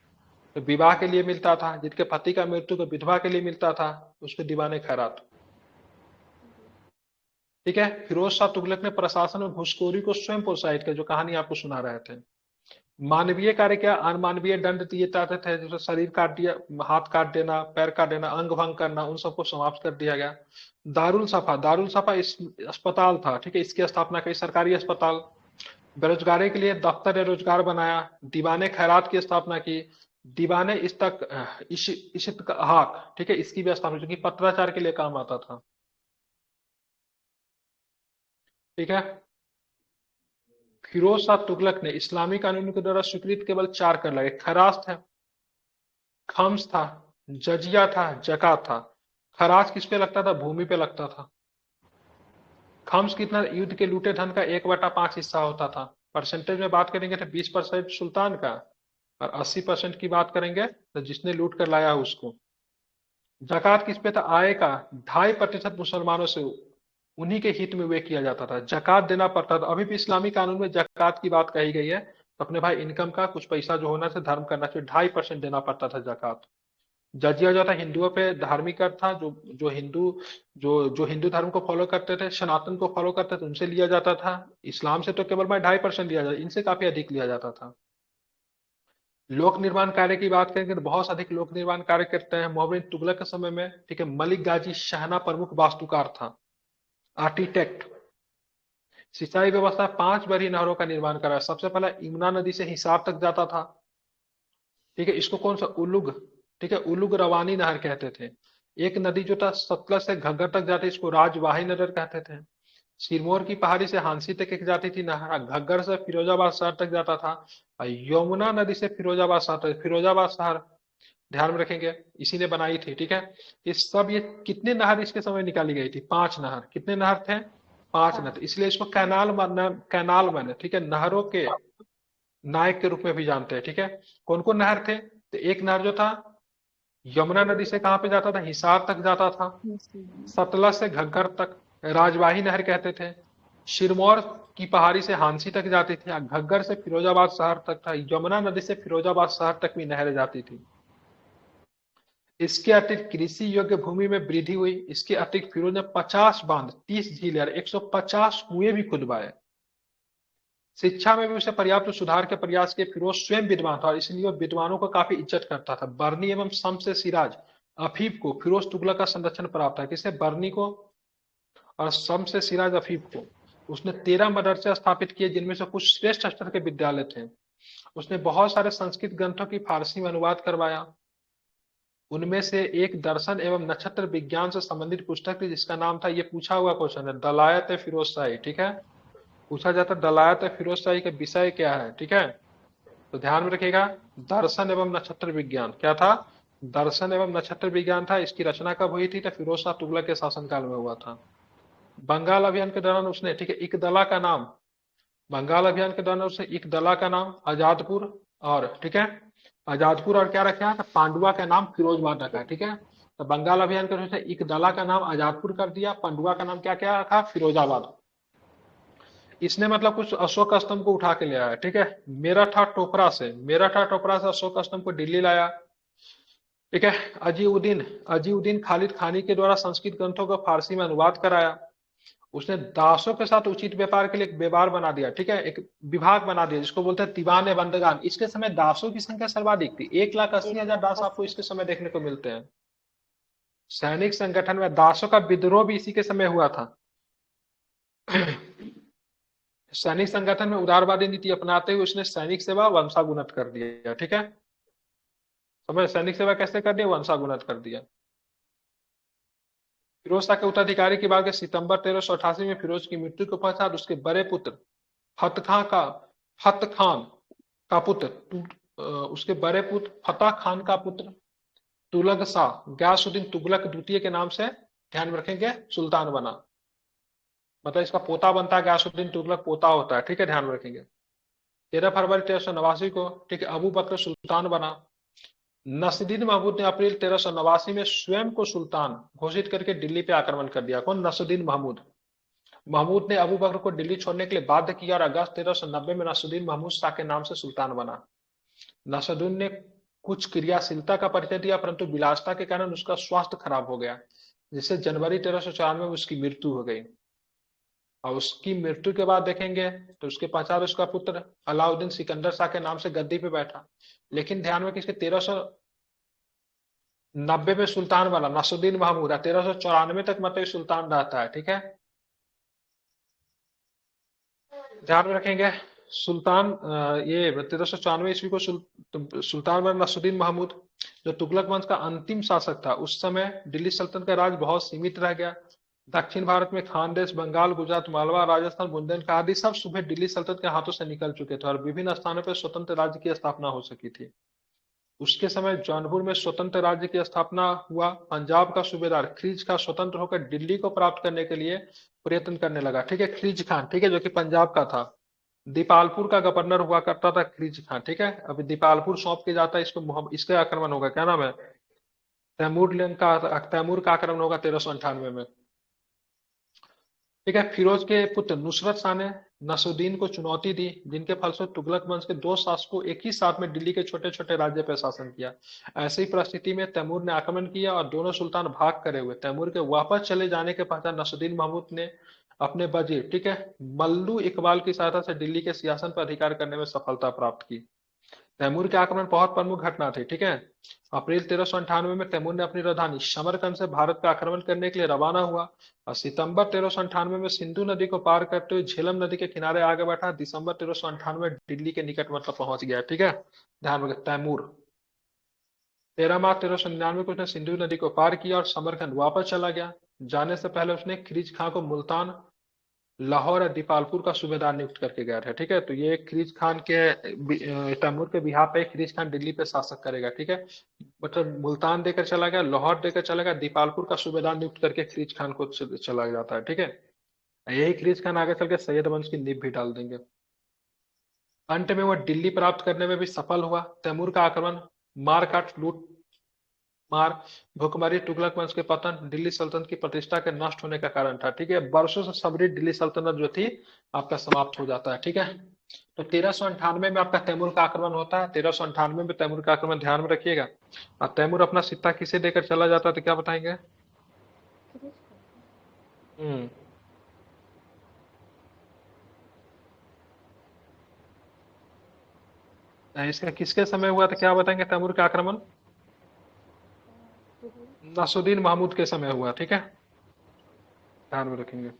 तो विवाह के लिए मिलता था। जिनके पति का मृत्यु तो विधवा के लिए मिलता था, उसको दीवाने खैरात। ठीक है, फिरोज शाह तुगलक ने प्रशासन में घूसखोरी को स्वयं प्रोत्साहित किया, जो कहानी आपको सुना रहे थे। मानवीय कार्य क्या, अनमानवीय दंड दिए जाते थे, जैसे शरीर काट दिया, हाथ काट देना, पैर काट देना, अंग भंग करना, उन सबको समाप्त कर दिया गया। दारुल सफा, दारुल सफा इस अस्पताल था, ठीक है, इसकी स्थापना की, सरकारी अस्पताल। बेरोजगारी के लिए दफ्तर रोजगार बनाया। दीवाने खैरात की स्थापना की। दीवाने इश्तिहाक, ठीक है, इसकी भी स्थापना, जो कि पत्राचार के लिए काम आता था। ठीक है, फिरोज शाह तुगलक ने इस्लामी कानून के द्वारा स्वीकृत केवल 4 कर लगे। खराज था, खम्स था, जजिया था, जकात था। खराज किस पे लगता था, भूमि पे लगता था। खम्स कितना, युद्ध के लूटे धन का 1/5 हिस्सा होता था। परसेंटेज में बात करेंगे तो 20% सुल्तान का और 80% की बात करेंगे तो जिसने लूट कर लाया उसको। जकात किस पे था, आय का 2.5% मुसलमानों से, उन्हीं के हित में वे किया जाता था, जकात देना पड़ता था। अभी भी इस्लामी कानून में जकात की बात कही गई है, तो अपने भाई इनकम का कुछ पैसा जो होना चाहिए, धर्म करना चाहिए, 2.5% देना पड़ता था जकात। जजिया जो था हिंदुओं पे धार्मिक कर था, जो हिंदू धर्म को फॉलो करते थे, सनातन को फॉलो करते थे, उनसे लिया जाता था। इस्लाम से तो केवल भाई 2.5% लिया जाता, इनसे काफी अधिक लिया जाता था। लोक निर्माण कार्य की बात करेंगे तो बहुत अधिक लोक निर्माण कार्य करते हैं मोहम्मद तुगलक के समय में। ठीक है, मलिक गाजी शाहना प्रमुख वास्तुकार था, आर्किटेक्ट। सिंचाई व्यवस्था 5 बड़ी नहरों का निर्माण करा। सबसे पहला यमुना नदी से हिसार तक जाता था। ठीक है, इसको कौन सा, उलुग, ठीक है, उलुग रवानी नहर कहते थे। एक नदी जो था सतलज से घग्गर तक जाती, इसको राजवाही नहर कहते थे। सिरमौर की पहाड़ी से हांसी तक एक जाती थी नहर, घग्गर से फिरोजाबाद शहर तक जाता था, और यमुना नदी से फिरोजाबाद शहर तक। फिरोजाबाद शहर ध्यान में रखेंगे इसी ने बनाई थी। ठीक है, ये कितने नहर इसके समय निकाली गई थी, 5 नहर। कितने नहर थे, 5 नहर, इसलिए इसको कैनाल मैन, ठीक है, नहरों के नायक के रूप में भी जानते हैं। ठीक है, कौन कौन नहर थे, तो एक नहर जो था यमुना नदी से कहां पे जाता था, हिसार तक जाता था। सतलज से घग्गर तक राजवाही नहर कहते थे। सिरमौर की पहाड़ी से हांसी तक जाती थी, घग्गर से फिरोजाबाद शहर तक था। यमुना नदी से फिरोजाबाद शहर तक भी नहरें जाती थी। इसके अतिरिक्त कृषि योग्य भूमि में वृद्धि हुई। इसके अतिरिक्त फिरोज ने 50 बांध, 30 झील और 150 कुएं भी खुदवाए। शिक्षा में भी उसे पर्याप्त सुधार के प्रयास किए। फिरोज स्वयं विद्वान था और इसलिए वह विद्वानों को काफी इज्जत करता था। बर्नी एवं शम्स सिराज अफीफ को फिरोज तुगलक का संरक्षण प्राप्त है। किसे? बर्नी को और शम्स सिराज अफीफ को। उसने 13 मदरसे स्थापित किए जिनमें से कुछ श्रेष्ठ स्तर के विद्यालय थे। उसने बहुत सारे संस्कृत ग्रंथों की फारसी में अनुवाद करवाया। उनमें से एक दर्शन एवं नक्षत्र विज्ञान से संबंधित पुस्तक थी जिसका नाम था, ये पूछा हुआ क्वेश्चन है, दलायत फिरोज शाही। ठीक है, पूछा जाता है दलायत फिरोज शाही का विषय क्या है। ठीक है, तो ध्यान में रखिएगा, दर्शन एवं नक्षत्र विज्ञान क्या था? दर्शन एवं नक्षत्र विज्ञान था। इसकी रचना कब हुई थी? तो फिरोज शाह तुगलक के शासनकाल में हुआ था। बंगाल अभियान के दौरान उसने, ठीक है, इकदला का नाम, बंगाल अभियान के दौरान उसने इकदला का नाम आजादपुर और, ठीक है, आजादपुर और क्या रखा है? तो पांडुआ का नाम फिरोजबाद रखा है। ठीक है, तो बंगाल अभियान के दौरान उसने इकदला का नाम आजादपुर कर दिया, पांडुआ का नाम क्या क्या रखा? फिरोजाबाद। इसने मतलब कुछ अशोक स्तंभ को उठा के ले आया। ठीक है, मेरठ और टोपरा से, मेरठ और टोपरा से अशोक स्तंभ को दिल्ली लाया। ठीक है, अजीउद्दीन अजीउद्दीन खालिद खानी के द्वारा संस्कृत ग्रंथों का फारसी में अनुवाद कराया। उसने दासों के साथ उचित व्यापार के लिए एक व्यवहार बना दिया। ठीक है, एक विभाग बना दिया जिसको बोलते हैं दीवान बंदगान। इसके समय दासों की संख्या सर्वाधिक थी, 1,80,000 दास आपको इसके समय देखने को मिलते हैं। सैनिक संगठन में दासों का विद्रोह भी इसी के समय हुआ था। सैनिक संगठन में उदारवादी नीति अपनाते हुए उसने सैनिक सेवा वंशागुणत कर दिया। ठीक है, समझ, सैनिक सेवा कैसे कर दिया? वंशागुणत कर दिया। फिरोज शाह के उत्तराधिकारी की बात करें, सितंबर 1388 में फिरोज की मृत्यु के पश्चात उसके बड़े पुत्र फत खां का फत खान का पुत्र उसके बड़े पुत्र फतेह खान का पुत्र तुगलक शाह गयासुद्दीन तुगलक द्वितीय के नाम से, ध्यान में रखेंगे, सुल्तान बना। मतलब इसका पोता बनता है, गयासुद्दीन तुगलक पोता होता है। ठीक है, ध्यान में रखेंगे। 13 फरवरी 1389 को, ठीक है, अबू बकर सुल्तान बना। नसरुद्दीन महमूद ने अप्रैल 1389 में स्वयं को सुल्तान घोषित करके दिल्ली पे आक्रमण कर दिया। कौन? नसरुद्दीन महमूद। महमूद ने अबू बकर को दिल्ली छोड़ने के लिए बाध्य किया और अगस्त 1390 में नसरुद्दीन महमूद शाह के नाम से सुल्तान बना। नसरुद्दीन ने कुछ क्रियाशीलता का परिचय दिया परंतु विलासता के कारण उसका स्वास्थ्य खराब हो गया, जिससे जनवरी 1394 में उसकी मृत्यु हो गई। और उसकी मृत्यु के बाद देखेंगे तो उसके पश्चात उसका पुत्र अलाउद्दीन सिकंदर शाह के नाम से गद्दी पे बैठा। लेकिन ध्यान में, किसके 1390 में सुल्तान बना नसरुद्दीन महमूद, 1394 तक मतलब सुल्तान रहता है। ठीक है, ध्यान में रखेंगे। सुल्तान ये 1394 ईस्वी को सुल्तान बना नसरुद्दीन महमूद, जो तुगलक वंश का अंतिम शासक था। उस समय दिल्ली सल्तनत का राज बहुत सीमित रह गया। दक्षिण भारत में खानदेश, बंगाल, गुजरात, मालवा, राजस्थान, बुंदेलखंड आदि सब सूबे दिल्ली सल्तनत के हाथों से निकल चुके थे और विभिन्न स्थानों पर स्वतंत्र राज्य की स्थापना हो सकी थी। उसके समय जौनपुर में स्वतंत्र राज्य की स्थापना हुआ। पंजाब का सूबेदार खिलजी खान स्वतंत्र होकर दिल्ली को प्राप्त करने के लिए प्रयत्न करने लगा। ठीक है, खिलजी खान, ठीक है, जो कि पंजाब का था। दीपालपुर का गवर्नर हुआ करता था खिलजी खान। ठीक है, अभी दीपालपुर सौंप के जाता है इसको, इसके आक्रमण होगा, क्या नाम है? तैमूर का आक्रमण होगा 1398 में। ठीक है, फिरोज के पुत्र नुसरत शाह ने नसरुद्दीन को चुनौती दी, जिनके फलस्वरूप तुगलक वंश के दो शासकों एक ही साथ में दिल्ली के छोटे छोटे राज्य पर शासन किया। ऐसी परिस्थिति में तैमूर ने आक्रमण किया और दोनों सुल्तान भाग करे हुए। तैमूर के वापस चले जाने के पश्चात नसरुद्दीन महमूद ने अपने वजीर, ठीक है, मल्लू इकबाल की सहायता से दिल्ली के सिंहासन पर अधिकार करने में सफलता प्राप्त की। तैमूर के आक्रमण बहुत प्रमुख घटना थी। ठीक है, अप्रैल 1398 में तैमूर ने अपनी राजधानी समरकंद से भारत का आक्रमण करने के लिए रवाना हुआ और सितंबर 1398 में सिंधु नदी को पार करते हुए झेलम नदी के किनारे आगे बैठा। दिसंबर 1398 में दिल्ली के निकट मतलब पहुंच गया। ठीक है, ध्यान रखें, तैमूर 13 मार्च 1399 को उसने सिंधु नदी को पार किया और समरकंद वापस चला गया। जाने से पहले उसने खिलजी खां को मुल्तान, लाहौर और दीपालपुर का सूबेदार नियुक्त करके गया था। ठीक है, तो ये खिलजी खान के तैमूर के बिहार पे खिलजी खान दिल्ली पे शासक करेगा। ठीक है, मतलब मुल्तान देकर चला गया, लाहौर देकर चला गया, दीपालपुर का सूबेदार नियुक्त करके खिलजी खान को चला जाता है। ठीक है, यही खिलजी खान आगे चल के सैयद वंश की नींव भी डाल देंगे। अंत में वह दिल्ली प्राप्त करने में भी सफल हुआ। तैमूर का आक्रमण, मारकाट, लूट मार, भुखमरी, तुगलक वंश के पतन, दिल्ली सल्तनत की प्रतिष्ठा के नष्ट होने का कारण था। ठीक है, वर्षों से समृद्ध दिल्ली सल्तनत जो थी आपका समाप्त हो जाता है। ठीक है, तो 1398 में आपका तैमूर का आक्रमण होता है। 1398 में तैमूर का आक्रमण, ध्यान में रखिएगा। और तैमूर अपना सिक्का किसे देकर चला जाता है तो क्या बताएंगे? हम्म इसका किसके समय हुआ था, क्या बताएंगे? तैमूर का आक्रमण नासुद्दीन महमूद के समय हुआ, ठीक है, ध्यान में रखेंगे।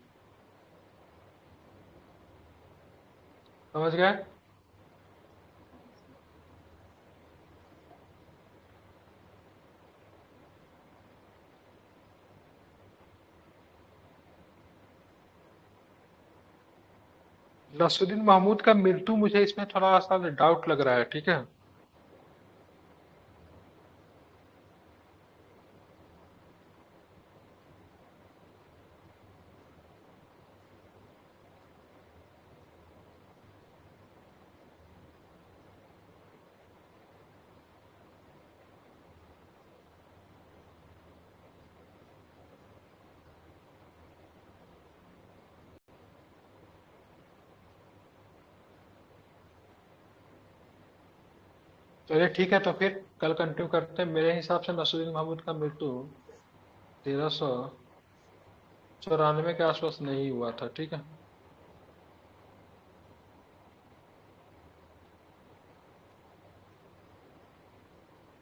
समझ गए? नासुद्दीन महमूद का मृत्यु, मुझे इसमें थोड़ा सा डाउट लग रहा है, ठीक है। चलिए ठीक है, तो फिर कल कंटिन्यू करते हैं। मेरे हिसाब से नासुद्दीन महमूद का मृत्यु 1394 के आसपास नहीं हुआ था, ठीक है।